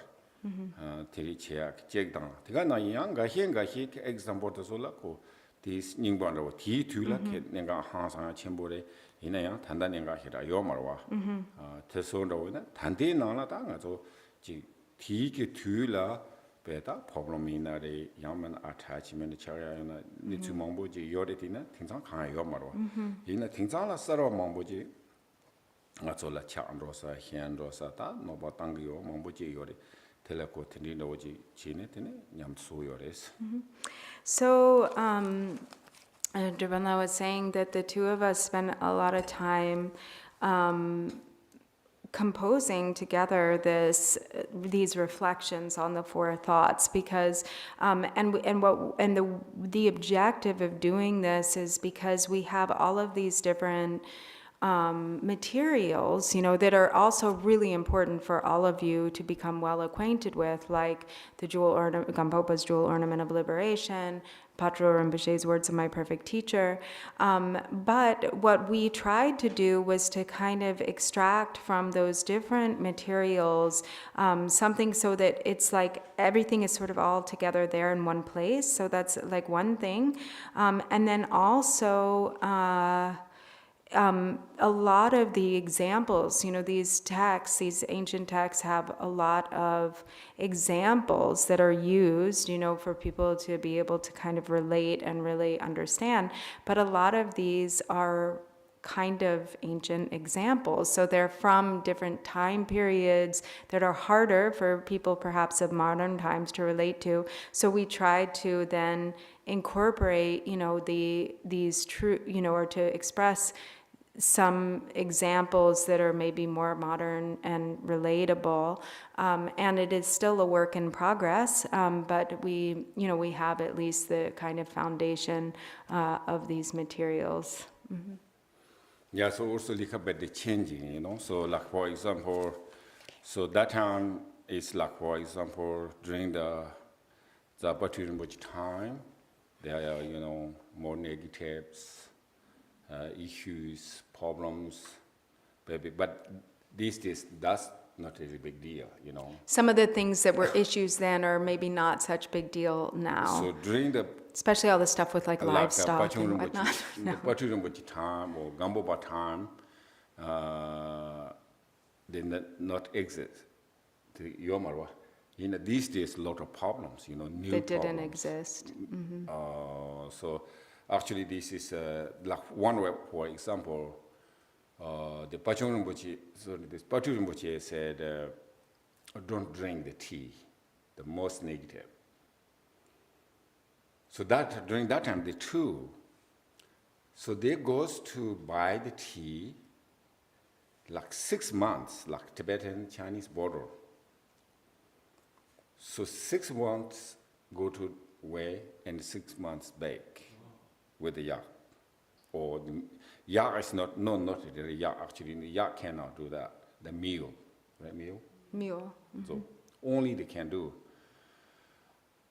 대리체야 제당 내가 나 양가 현가히 example도 솔라고 this 닝반로 디 둘라케 내가 항상 첨보래 이내야 단단한가 히라 요마와 대소로는 단대 나나다 가서 지 디게 둘라 베다 프로블럼이나리 야만 attachment 차야나 니츠 몽보지 요리티나 등상 강하 요마로 이나 등상라 서로 몽보지 아졸라 차안로사 히안로사다 노바 당기요 몽보지 요리 텔레코 트니노지 지네테네 냠소 요레스 So, Devana was saying that the two of us spent a lot of time composing together these reflections on the four thoughts because the objective of doing this is because we have all of these different materials, that are also really important for all of you to become well acquainted with, like the Gampopa's Jewel Ornament of Liberation, Patro Rinpoche's Words of My Perfect Teacher. But what we tried to do was to kind of extract from those different materials something so that it's like everything is sort of all together there in one place. So that's like one thing. And then also, a lot of the examples, these texts, these ancient texts have a lot of examples that are used, for people to be able to kind of relate and really understand. But a lot of these are kind of ancient examples. So they're from different time periods that are harder for people perhaps of modern times to relate to. So we tried to then incorporate, these true, or to express some examples that are maybe more modern and relatable, and it is still a work in progress, but we have at least the kind of foundation of these materials. Mm-hmm. Yeah, so also look about the changing, so like for example, so that time is like for example during the Baturinbuch time, there are more negatives. Issues, problems, maybe, but these days that's not a big deal, Some of the things that were issues then are maybe not such big deal now. So during the especially all the stuff with like livestock and whatnot. The Baturinbuch time or Gamboba time, they not exist. The Yomarwa. These days a lot of problems, new that didn't problems. exist. Mm-hmm. So actually, this is like one way, for example, the Pachon Rinpoche said, don't drink the tea, the most negative. So that during that time, the two, so they goes to buy the tea like 6 months, like Tibetan Chinese border. So 6 months go to way and 6 months back. With the yak, or the yak is not the yak. Actually, the yak cannot do that. The mule, right? Mule. Mm-hmm. So only they can do.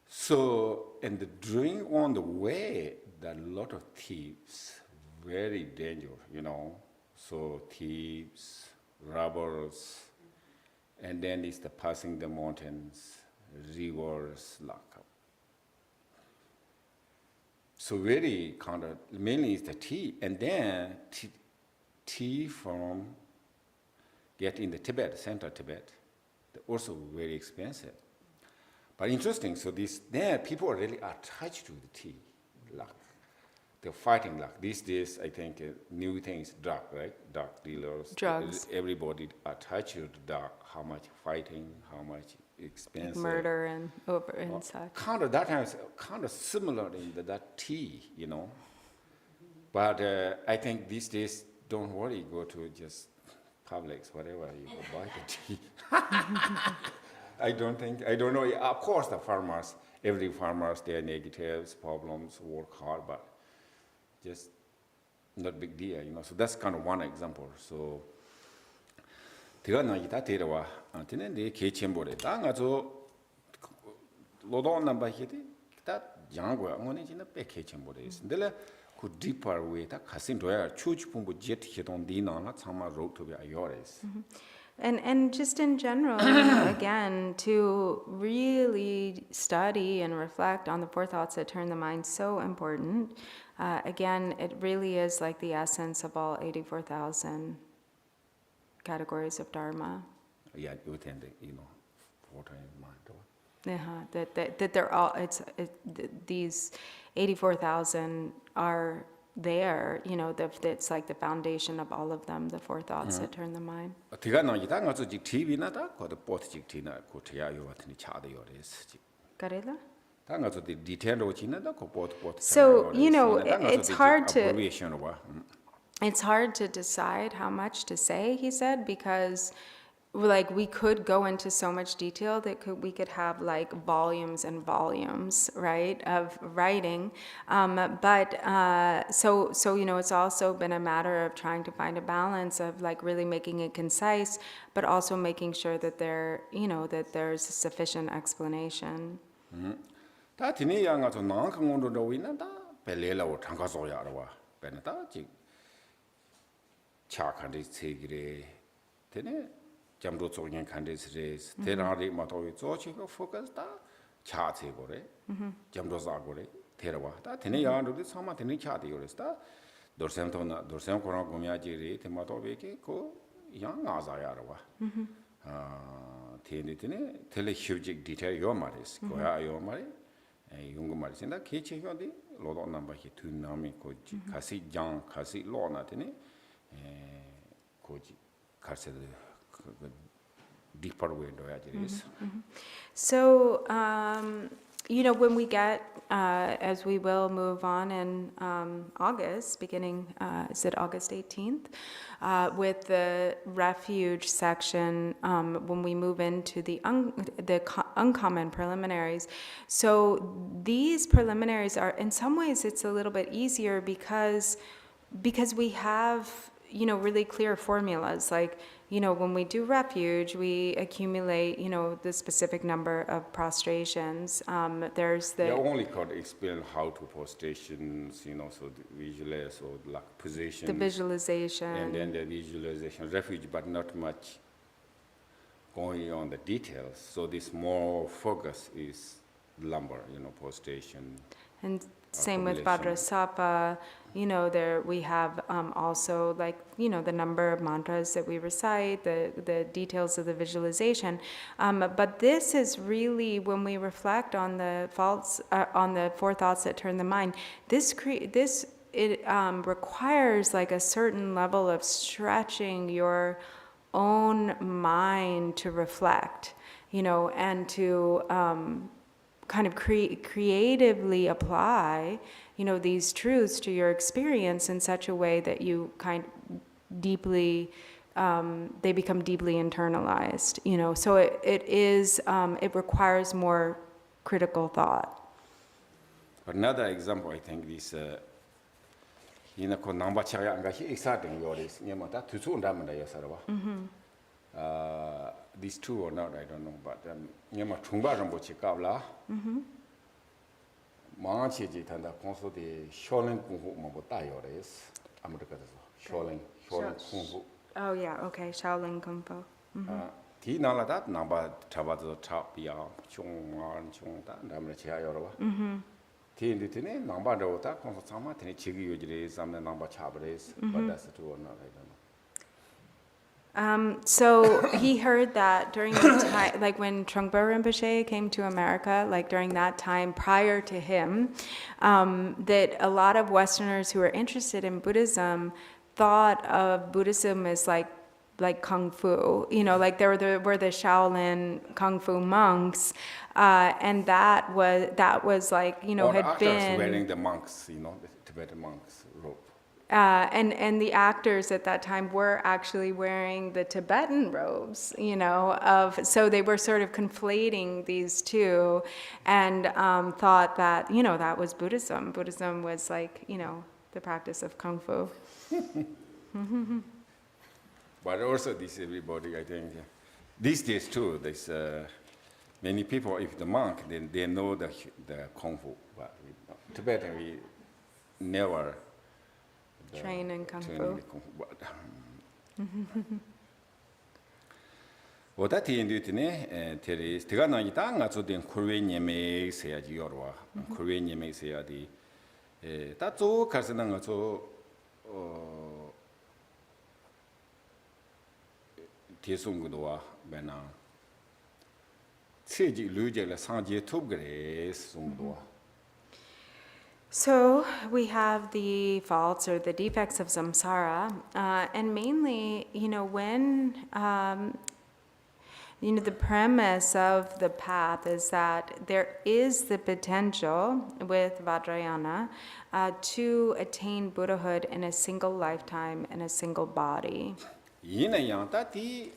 So and during on the way, there are a lot of thieves, very dangerous, So thieves, robbers, and then it's the passing the mountains, rivers, like. So very kind of, mainly is the tea, and then tea from get in the Tibet, central Tibet, they're also very expensive. But interesting, so there people are really attached to the tea, like they're fighting like these days. I think new thing is drug, right? Drug dealers, drugs. Everybody attached to the drug. How much fighting, how much expensive. Like murder and over and such. Kind of that time is kind of similar in that tea, But I think these days, don't worry, go to just Publix, whatever, you go buy the tea. I don't know. Of course, the farmers, every farmers, their negatives, problems, work hard, but just not big deal, So that's kind of one example. So Tiga na ita terawa, tine de kechembore. Ta nga zo lodo namba hiti, ta jangwa ngone jina pe kechembore is. Dele ku deeper way ta kasin doya chuch pumbu jet hiton di na na tsama road to be ayores. And just in general, again, to really study and reflect on the four thoughts that turn the mind, so important. Again, it really is like the essence of all 84,000 categories of Dharma. Yeah, you tend water in mind. That they're all, these 84,000 are there, it's like the foundation of all of them, the four thoughts that turn the mind. Tiga na ita nga zo jik TV na ta ko the pot jik tina ko tia yo watni cha de yores. Karela? Ta nga zo the detail ro china da ko pot. So, it's hard to decide how much to say, he said, because like we could go into so much detail that we could have like volumes and volumes, right, of writing. But it's also been a matter of trying to find a balance of like really making it concise, but also making sure that that there's sufficient explanation. 다 티니 양아 저 나강원도 위나 다 벨레라고 장가서야 알아와. 베나다 지 차칸디 세기레 되네. 잠도 쪽년 칸디스레스 테라리 마토이 조치고 포커스다 차체고레. 잠도 사고레 테라와. 다 티니 양아도 사마 티니 차디요레스다. 도르셈토나 도르셈 코나 고미아지리 테마토베케 고 양아자야 알아와. 티니티네 텔레휴직 디테일 요 말이스. 고야 요 말이 yung 말이 인다 개체형이 로도 넘버히 두 남이 고지 가시 장 가시 로나더니 고지 가세도 그 deeper window address. So when we get as we will move on in August, beginning is it August 18th, with the refuge section, when we move into the uncommon preliminaries. So these preliminaries are, in some ways, it's a little bit easier because we have really clear formulas. Like when we do refuge, we accumulate the specific number of prostrations. There's the only could explain how to prostrations, so the visualize or like position. The visualization. And then the visualization refuge, but not much going on the details. So this more focus is lumbar, prostration. And same with Vajrasapa, there we have also like, the number of mantras that we recite, the details of the visualization. But this is really, when we reflect on the four thoughts that turn the mind, it requires like a certain level of stretching your own mind to reflect, and to kind of creatively apply, these truths to your experience in such a way that you deeply, they become deeply internalized, So it requires more critical thought. Another example, I think, is ko namba chaya anga hi exciting yoris nyama ta tusu ndamanda yasarwa. These two or not, I don't know, but nyama chungba rambo chikabla. Maanchi ji tanda konso de Shaolin Kung Fu mambo ta yores. America Shaolin Kung Fu. Oh yeah, okay, Shaolin Kung Fu. Ti nala dat namba tabazo tapia chung ta ndamra chaya yorwa. Ti inditine namba dawta konso sama tini chigi yojire samne namba chabres, but that's the two or not, I don't know. So he heard that during the time, like when Trungpa Rinpoche came to America, like during that time prior to him, that a lot of Westerners who were interested in Buddhism thought of Buddhism as like Kung Fu, like there were the Shaolin Kung Fu monks, and that was like, had been wearing the monks, the Tibetan monks robe. And the actors at that time were actually wearing the Tibetan robes, so they were sort of conflating these two, and thought that, that was Buddhism. Buddhism was like, the practice of Kung Fu. But also this everybody, I think, these days too, there's many people, if the monk, then they know the Kung Fu. But Tibetan, we never Train in Kung train Fu. in the Kung Fu. But that in the terrorist, the Ghana Yitanga to the Korean Yeme say at Yorwa, Korean Yeme say at the that's all Carsananga to Tiesungudua, Bena. Seji Luja la Sanji Tubgres, Sungdua. So we have the faults or the defects of samsara, and mainly, when the premise of the path is that there is the potential with Vajrayana to attain Buddhahood in a single lifetime in a single body. Yin and Yang, that the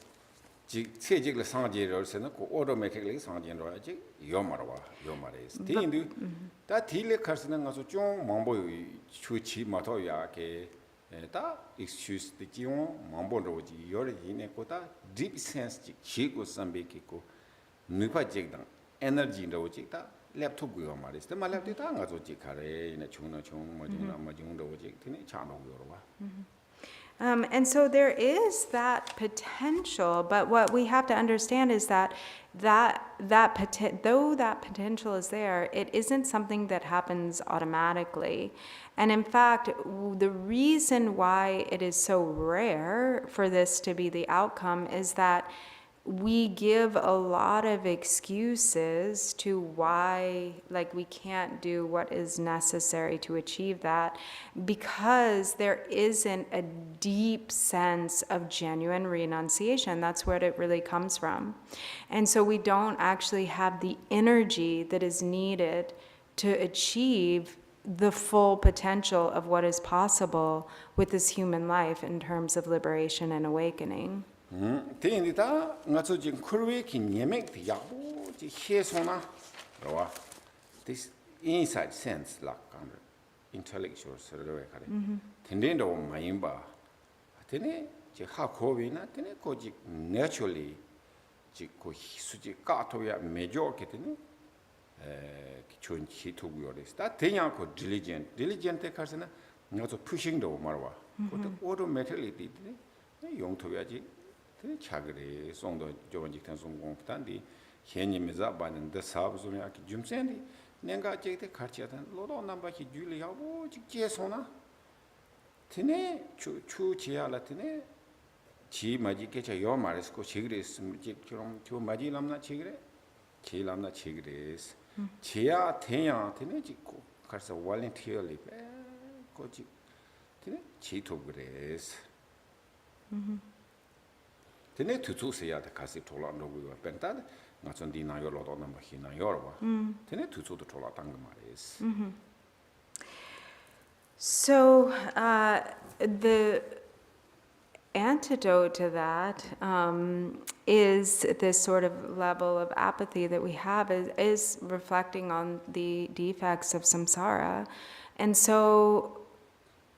Sejik Sanji Rosena, automatically Sanji and Raji, Yomaris. Tindu, that Tile Carson as a John Mambo Chuchi Matoya, that excuse the Jion, Mambo Roji, Yori Kota, deep sense, Chico Sambekiko, Nupa Jigdan, energy Rojita, left to Guyomaris, the Malatanga Jikare in a Chuna Chum, Majun Rojik, in a channel Yorwa. And so there is that potential, but what we have to understand is that though that potential is there, it isn't something that happens automatically. And in fact, the reason why it is so rare for this to be the outcome is that we give a lot of excuses to why, we can't do what is necessary to achieve that, because there isn't a deep sense of genuine renunciation. That's where it really comes from. And so we don't actually have the energy that is needed to achieve the full potential of what is possible with this human life in terms of liberation and awakening. Tinita, not so Jim Kurwick in Yemek, the Yabu, the Hesona, this inside sense, like intellectual, Tendendo Maimba, Tene, Jihakovina, Teneco, naturally, Jiko Suji Katoya, Major Ketini, Chun Chituguris. That Tenyanko diligent Karsana, not so pushing the Marwa, automatically, young to Yaji. Chagre, song the Jovan Song Gongtandi, Henimiza, and the Sabzuniak Jumsendi, Nenga Jake the Karchat and Lodo number Julia, Jesona. Tine, Chu Chia Latine, Chi Magica Yomarisco Chigris, two Magilamna Chigre, Chilamna Chigres, Chia Tena Tinejico, Carsa volunteer lip, Cochi Tine, Chito Grace. Tene tutu seya the kasi tola no we were pented, not on Dina Yolo number Hina Yorwa. Tene tutu the tola tangamaris. So the antidote to that is this sort of level of apathy that we have is reflecting on the defects of samsara. And so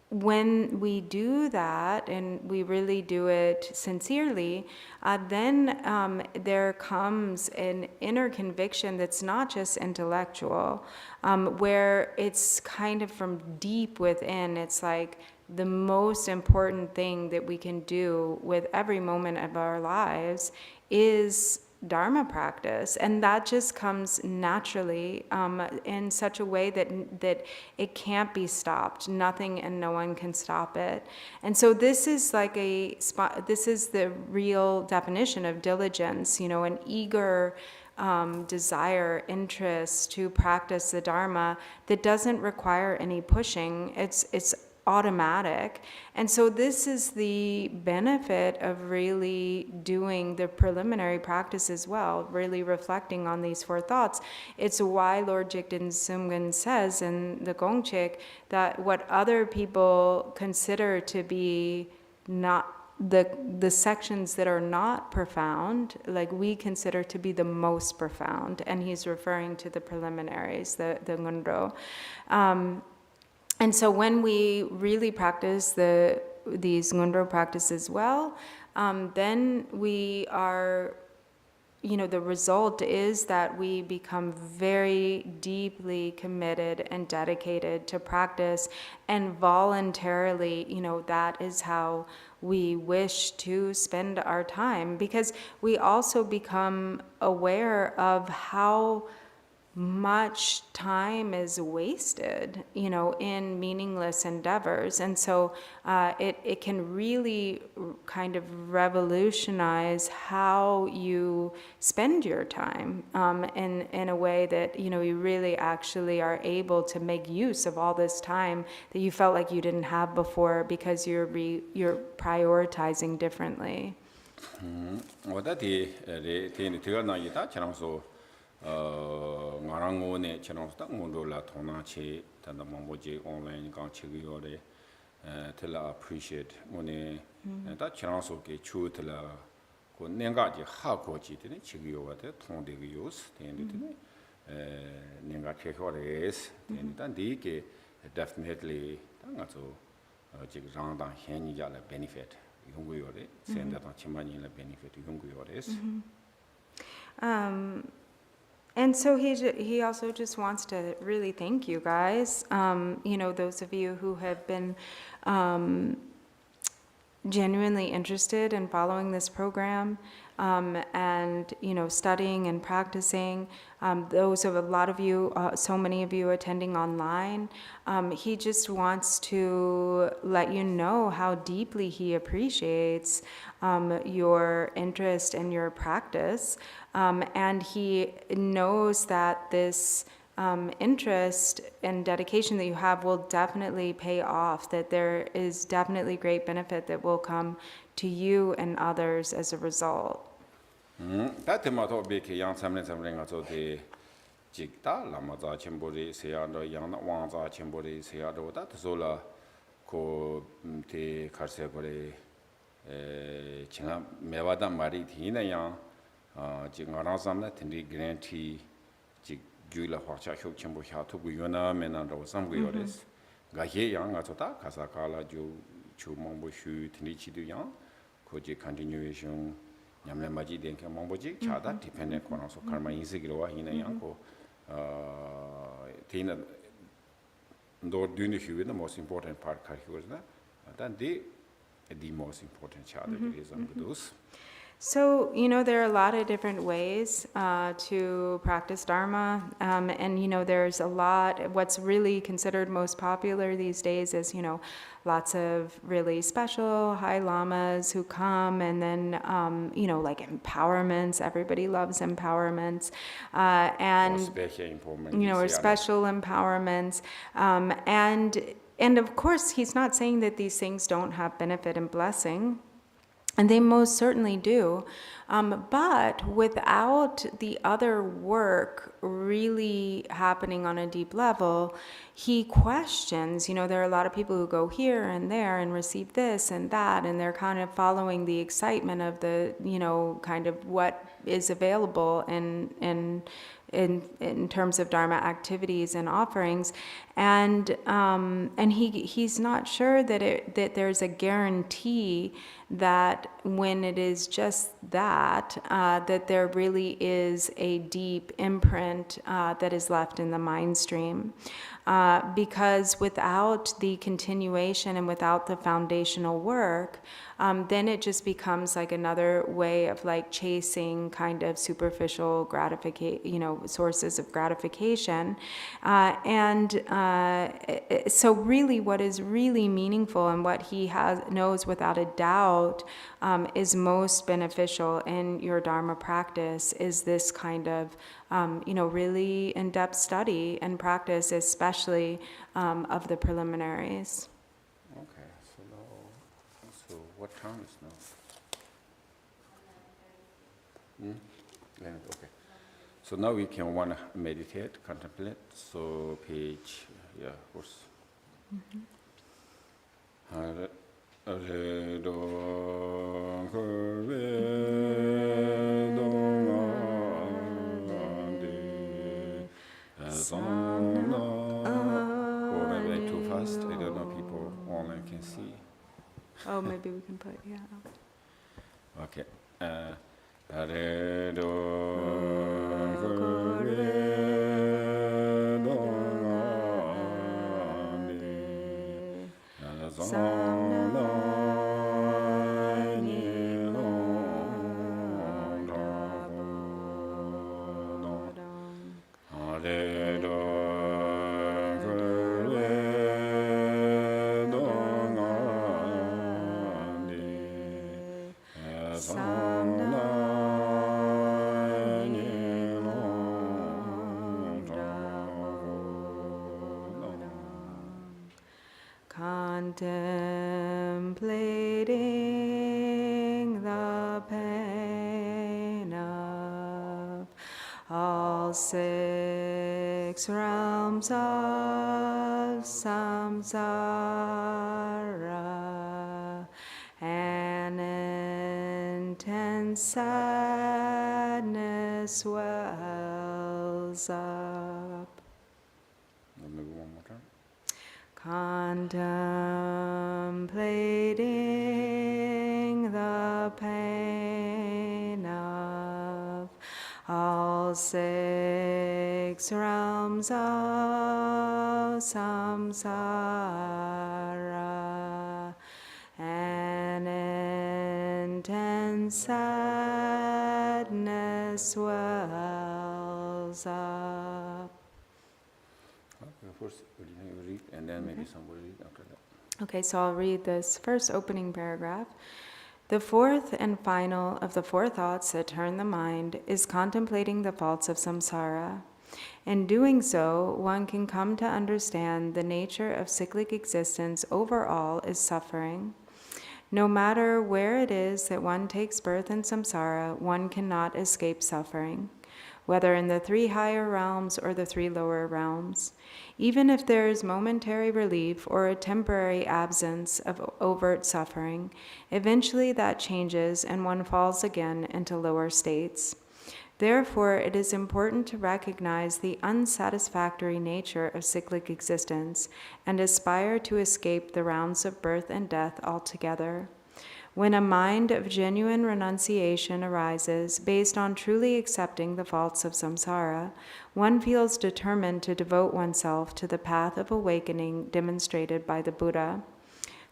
when we do that, and we really do it sincerely, then there comes an inner conviction that's not just intellectual, where it's kind of from deep within. It's like the most important thing that we can do with every moment of our lives is Dharma practice, and that just comes naturally in such a way that it can't be stopped. Nothing and no one can stop it. And so this is this is the real definition of diligence. An eager desire, interest to practice the Dharma that doesn't require any pushing. It's automatic. And so this is the benefit of really doing the preliminary practice as well, really reflecting on these four thoughts. It's why Lord Jigten Sumgön says in the Gongchik that what other people consider to be not the sections that are not profound, like we consider to be the most profound. And he's referring to the preliminaries, the Ngondro. And so when we really practice these Ngondro practices well, then we are, the result is that we become very deeply committed and dedicated to practice, and voluntarily, that is how we wish to spend our time, because we also become aware of how much time is wasted, in meaningless endeavors. And so it can really kind of revolutionize how you spend your time, in a way that, you really actually are able to make use of all this time that you felt like you didn't have before because you're prioritizing differently. ngarango channel 딱 문도라 통나치 단다 뭐지 온라인 강치기 요래 틀라 appreciate 오네 다 channel 속에 추틀라 그 nenga지 하고지들이 지기 요한테 통되기 요스 되는데 nen가 최고레스 되는데 이게 definitely 당아서 지금 장당 현이자의 benefit 용구요래 센다다 치만이의 benefit 용구요레스 And so he also just wants to really thank you guys, those of you who have been genuinely interested in following this program, and studying and practicing. Those of a lot of you, so many of you attending online. He just wants to let you know how deeply he appreciates your interest and your practice, and he knows that this interest and dedication that you have will definitely pay off, that there is definitely great benefit that will come to you and others as a result. 다테마도 비케 양삼레 가서데 직다 라마자 쳔보리 세야도 양나 왕자 쳔보리 세야도 다트솔라 고테 카르세고레 지나 메와다 마리 디나야 지금 알아삼나 텐디 그랜티 지 규라 화차 효침보 샤토고 요나 메나로 삼고요레스 가게 양가 좋다 가사칼라 주 주몽보 슈 텐디치도야 고지 continuation 냠레 마지 된게 몽보지 차다 디펜데 코나서 카르마 인식이로와 히나 양고 테나 ndo doing the most important part karhiwazna then the most important chada is on those. So, there are a lot of different ways to practice Dharma, and, there's a lot, what's really considered most popular these days is, lots of really special high lamas who come, and then, like empowerments, everybody loves empowerments, and, or special empowerments, and of course, he's not saying that these things don't have benefit and blessing. And they most certainly do. But without the other work really happening on a deep level, he questions, there are a lot of people who go here and there and receive this and that, and they're kind of following the excitement of the, kind of what is available in terms of Dharma activities and offerings, and he's not sure that there's a guarantee that when it is just that there really is a deep imprint that is left in the mind stream. Because without the continuation and without the foundational work, then it just becomes like another way of like chasing kind of superficial gratification, sources of gratification. So really what is really meaningful and what he knows without a doubt is most beneficial in your Dharma practice is this kind of really in-depth study and practice, especially of the preliminaries. Okay, so what time is now? Okay. So now we can want to meditate, contemplate. So page, what's... Or maybe too fast. I don't know. People online can see. Oh, maybe we can put, yeah. Okay. Re do Contemplating the pain of all 6 realms of samsara, an intense sadness wells up. Maybe one more time. Contemplating the pain of all 6 realms of samsara, an intense sadness wells up. First, you read, and then maybe somebody read after that. Okay, so I'll read this first opening paragraph. The fourth and final of the 4 thoughts that turn the mind is contemplating the faults of samsara. In doing so, one can come to understand the nature of cyclic existence overall is suffering. No matter where it is that one takes birth in samsara, one cannot escape suffering, whether in the 3 higher realms or the 3 lower realms. Even if there is momentary relief or a temporary absence of overt suffering, eventually that changes and one falls again into lower states. Therefore, it is important to recognize the unsatisfactory nature of cyclic existence and aspire to escape the rounds of birth and death altogether. When a mind of genuine renunciation arises based on truly accepting the faults of samsara, one feels determined to devote oneself to the path of awakening demonstrated by the Buddha.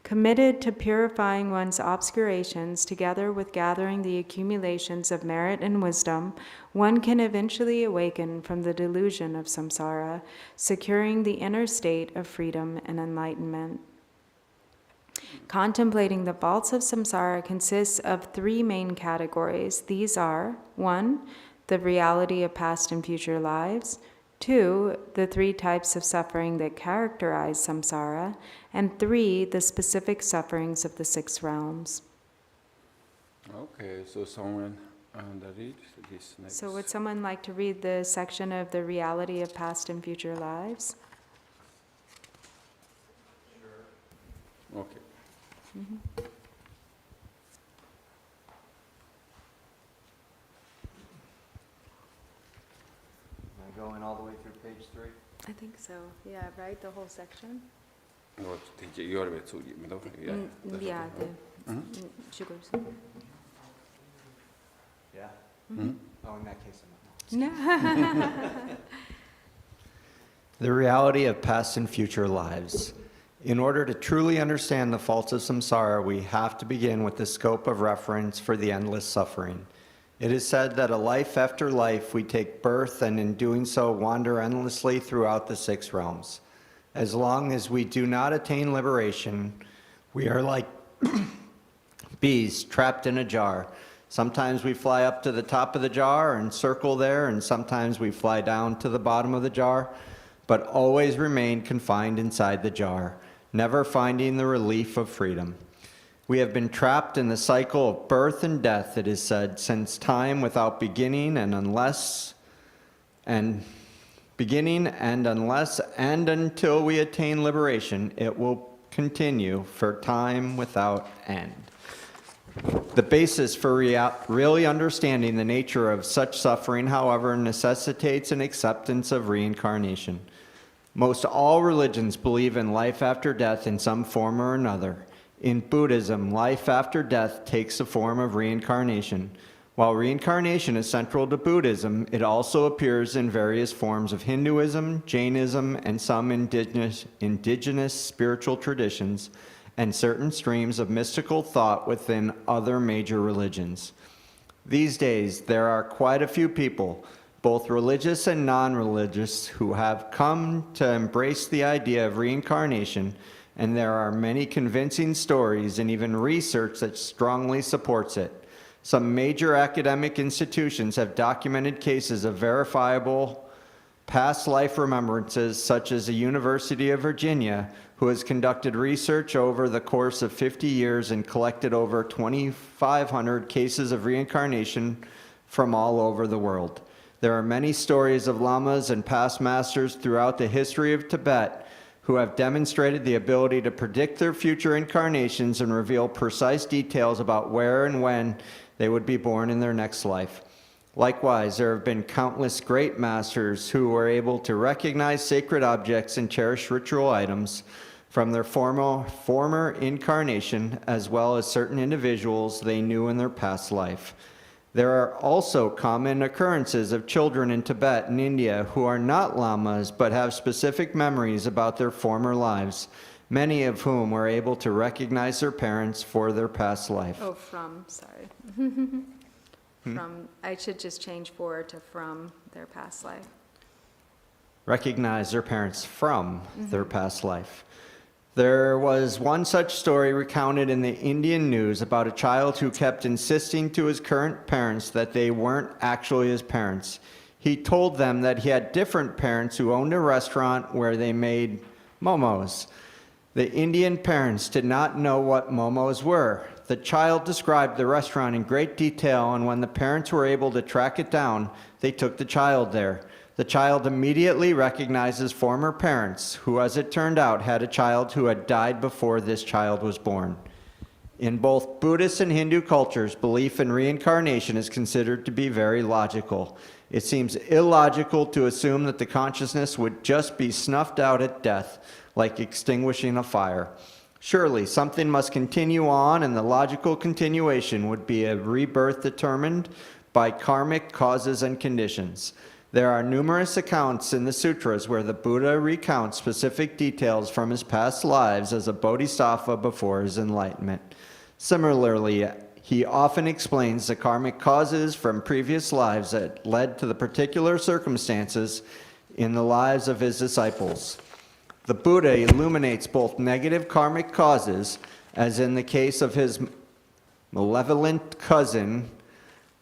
Committed to purifying one's obscurations together with gathering the accumulations of merit and wisdom, one can eventually awaken from the delusion of samsara, securing the inner state of freedom and enlightenment. Contemplating the faults of samsara consists of 3 main categories. These are 1. The reality of past and future lives, 2. The 3 types of suffering that characterize samsara, and 3. The specific sufferings of the 6 realms. Okay, so someone read this next. So would someone like to read the section of the reality of past and future lives? Sure. Okay. Am I going all the way through page 3? I think so. Yeah, right? The whole section? What did you already told you? Yeah, Yeah? Mm-hmm. Oh, in that case, I'm No. The reality of past and future lives. In order to truly understand the faults of samsara, we have to begin with the scope of reference for the endless suffering. It is said that a life after life we take birth, and in doing so wander endlessly throughout the 6 realms. As long as we do not attain liberation, we are like bees trapped in a jar. Sometimes we fly up to the top of the jar and circle there, and sometimes we fly down to the bottom of the jar, but always remain confined inside the jar, never finding the relief of freedom. We have been trapped in the cycle of birth and death, it is said, since time without beginning, and until we attain liberation, it will continue for time without end. The basis for really understanding the nature of such suffering, however, necessitates an acceptance of reincarnation. Most all religions believe in life after death in some form or another. In Buddhism, life after death takes the form of reincarnation. While reincarnation is central to Buddhism, it also appears in various forms of Hinduism, Jainism, and some indigenous spiritual traditions, and certain streams of mystical thought within other major religions. These days, there are quite a few people, both religious and non-religious, who have come to embrace the idea of reincarnation, and there are many convincing stories and even research that strongly supports it. Some major academic institutions have documented cases of verifiable past life remembrances, such as the University of Virginia, who has conducted research over the course of 50 years and collected over 2,500 cases of reincarnation from all over the world. There are many stories of lamas and past masters throughout the history of Tibet who have demonstrated the ability to predict their future incarnations and reveal precise details about where and when they would be born in their next life. Likewise, there have been countless great masters who were able to recognize sacred objects and cherish ritual items from their former incarnation, as well as certain individuals they knew in their past life. There are also common occurrences of children in Tibet and India who are not lamas but have specific memories about their former lives, many of whom were able to recognize their parents for their past life. Oh, sorry. From, I should just change for to from their past life. Recognize their parents from their past life. There was one such story recounted in the Indian news about a child who kept insisting to his current parents that they weren't actually his parents. He told them that he had different parents who owned a restaurant where they made momos. The Indian parents did not know what momos were. The child described the restaurant in great detail, and when the parents were able to track it down, they took the child there. The child immediately recognized his former parents, who, as it turned out, had a child who had died before this child was born. In both Buddhist and Hindu cultures, belief in reincarnation is considered to be very logical. It seems illogical to assume that the consciousness would just be snuffed out at death, like extinguishing a fire. Surely, something must continue on, and the logical continuation would be a rebirth determined by karmic causes and conditions. There are numerous accounts in the sutras where the Buddha recounts specific details from his past lives as a bodhisattva before his enlightenment. Similarly, he often explains the karmic causes from previous lives that led to the particular circumstances in the lives of his disciples. The Buddha illuminates both negative karmic causes, as in the case of his malevolent cousin,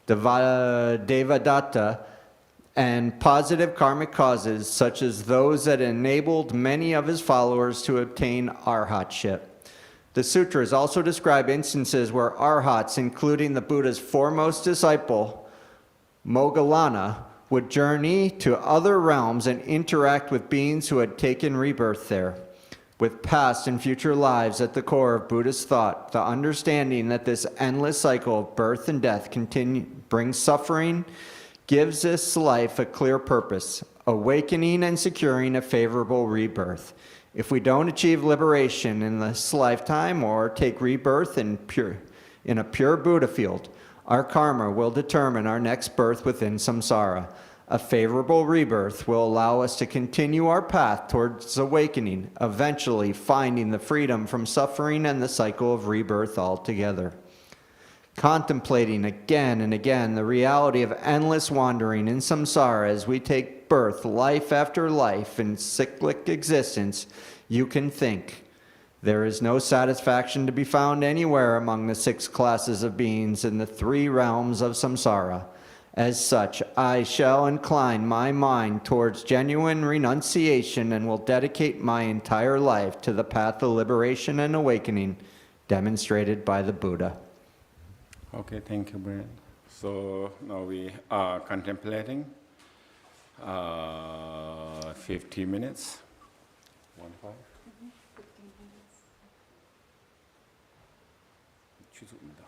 Devadatta, and positive karmic causes, such as those that enabled many of his followers to obtain arhatship. The sutras also describe instances where arhats, including the Buddha's foremost disciple, Moggallana, would journey to other realms and interact with beings who had taken rebirth there. With past and future lives at the core of Buddhist thought, the understanding that this endless cycle of birth and death brings suffering gives this life a clear purpose, awakening and securing a favorable rebirth. If we don't achieve liberation in this lifetime or take rebirth in a pure Buddha field, our karma will determine our next birth within samsara. A favorable rebirth will allow us to continue our path towards awakening, eventually finding the freedom from suffering and the cycle of rebirth altogether. Contemplating again and again the reality of endless wandering in samsara as we take birth, life after life, in cyclic existence, you can think, there is no satisfaction to be found anywhere among the 6 classes of beings in the 3 realms of samsara. As such, I shall incline my mind towards genuine renunciation and will dedicate my entire life to the path of liberation and awakening demonstrated by the Buddha. Okay, thank you, Brian. So now we are contemplating 50 minutes. 1 5. 15 minutes. 취소입니다.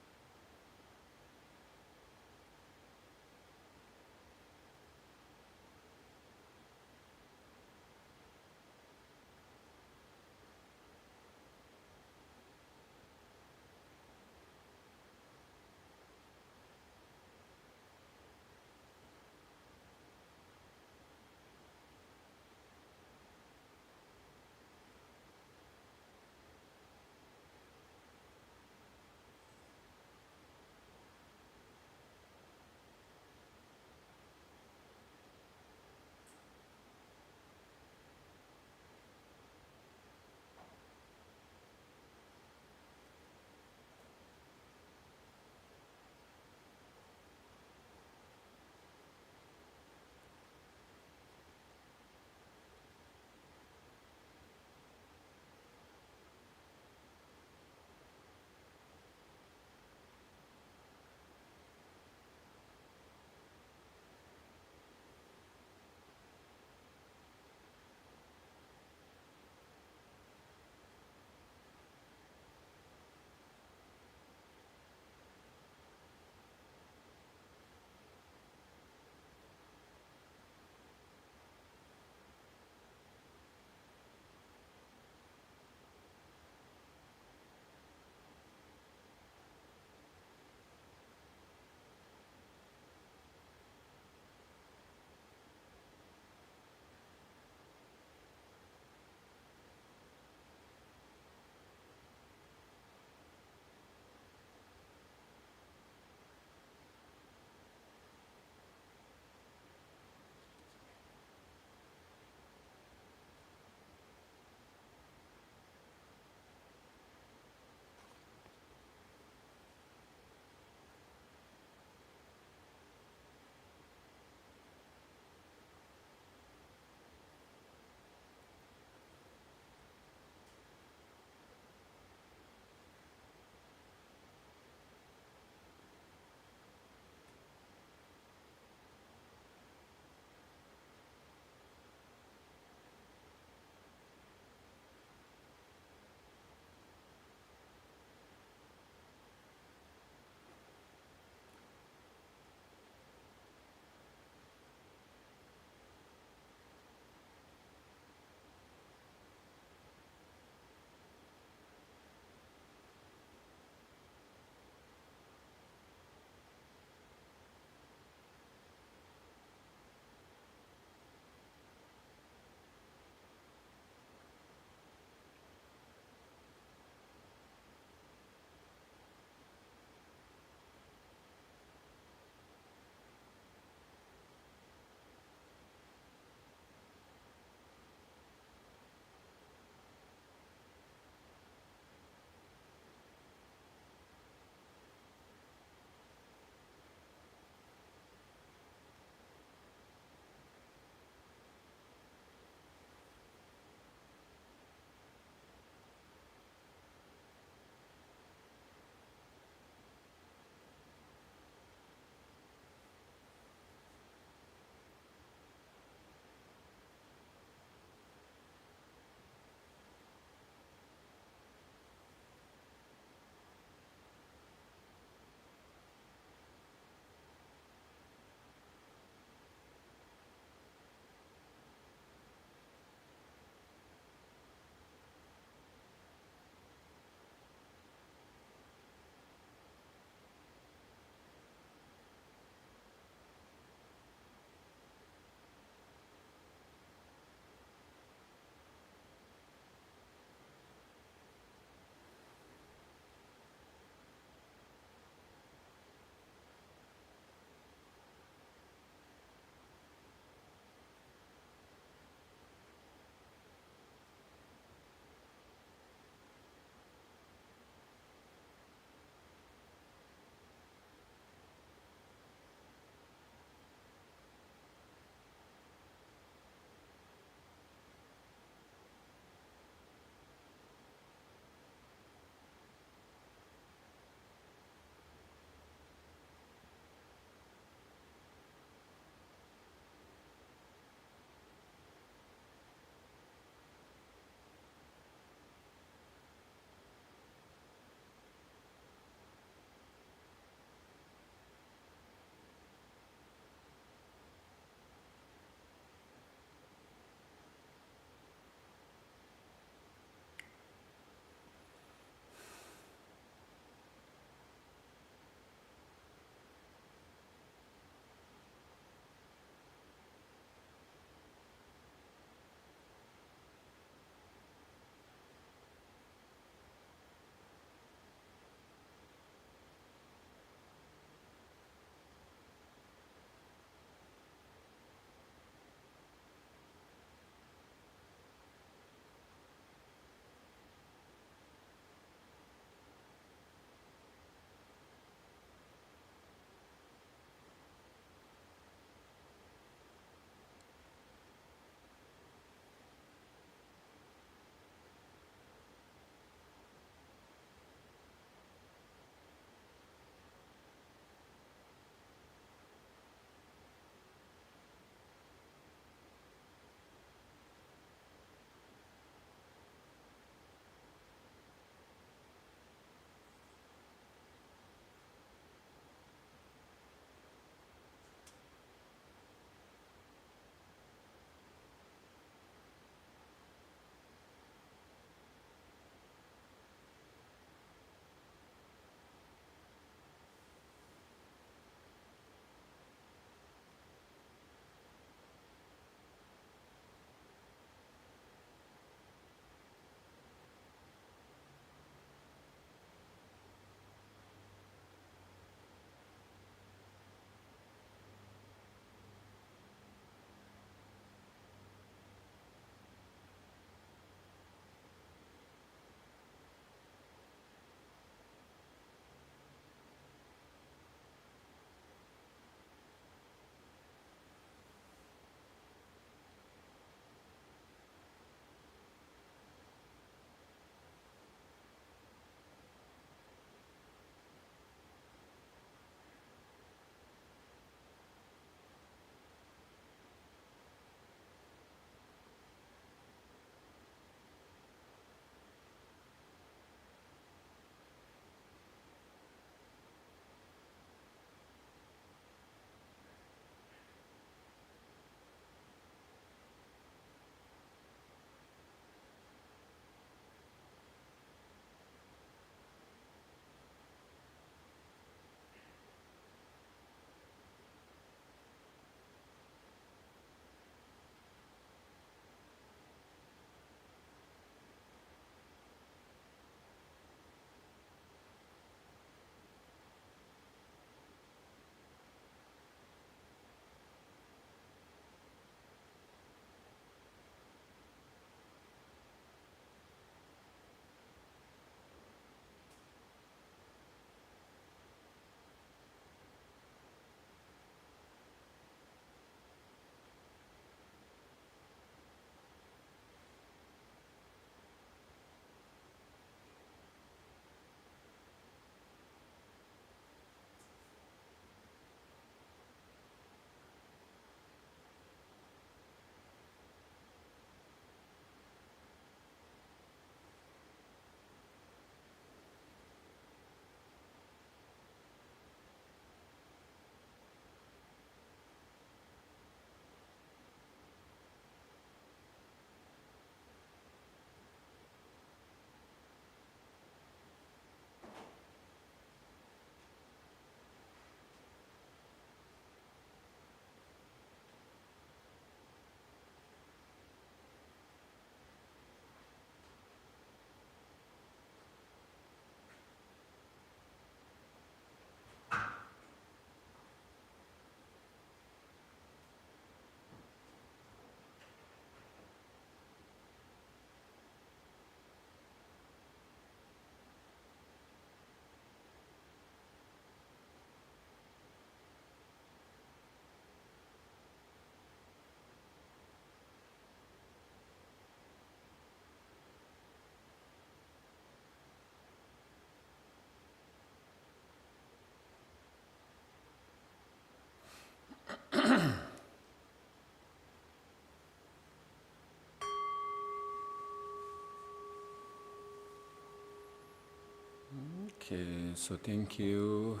Okay, so thank you.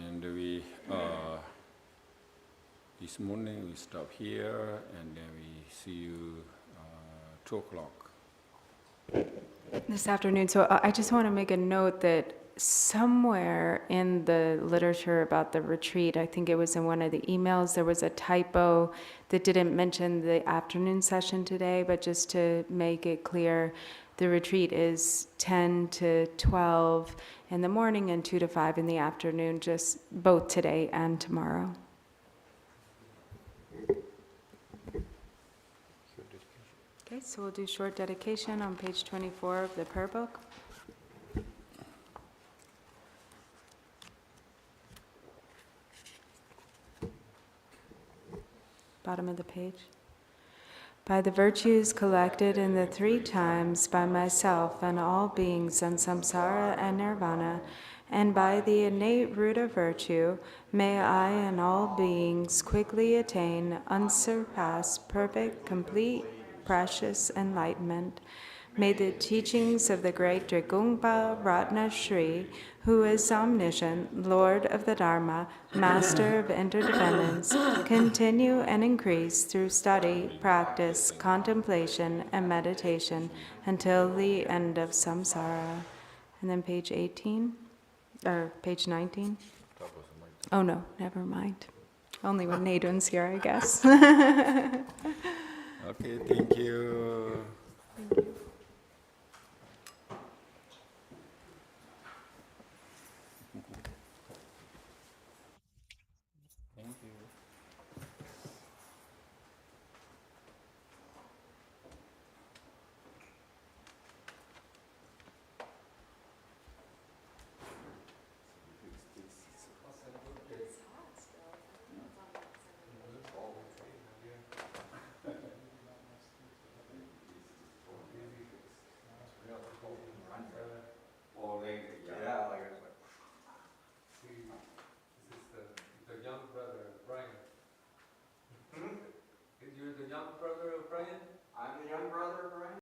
And we, this morning we stop here and then we see you 2 o'clock. This afternoon. So I just want to make a note that somewhere in the literature about the retreat, I think it was in one of the emails, there was a typo that didn't mention the afternoon session today, but just to make it clear, the retreat is 10 to 12 in the morning and 2 to 5 in the afternoon, just both today and tomorrow. Okay, so we'll do short dedication on page 24 of the prayer book. Bottom of the page. By the virtues collected in the 3 times by myself and all beings in samsara and nirvana, and by the innate root of virtue, may I and all beings quickly attain unsurpassed, perfect, complete, precious enlightenment. May the teachings of the great Drigungpa Ratna Shri, who is omniscient, Lord of the Dharma, Master of interdependence, continue and increase through study, practice, contemplation, and meditation until the end of samsara. And then page 18, or page 19. Oh no, never mind. Only when Nadun's here, I guess. Okay, thank you.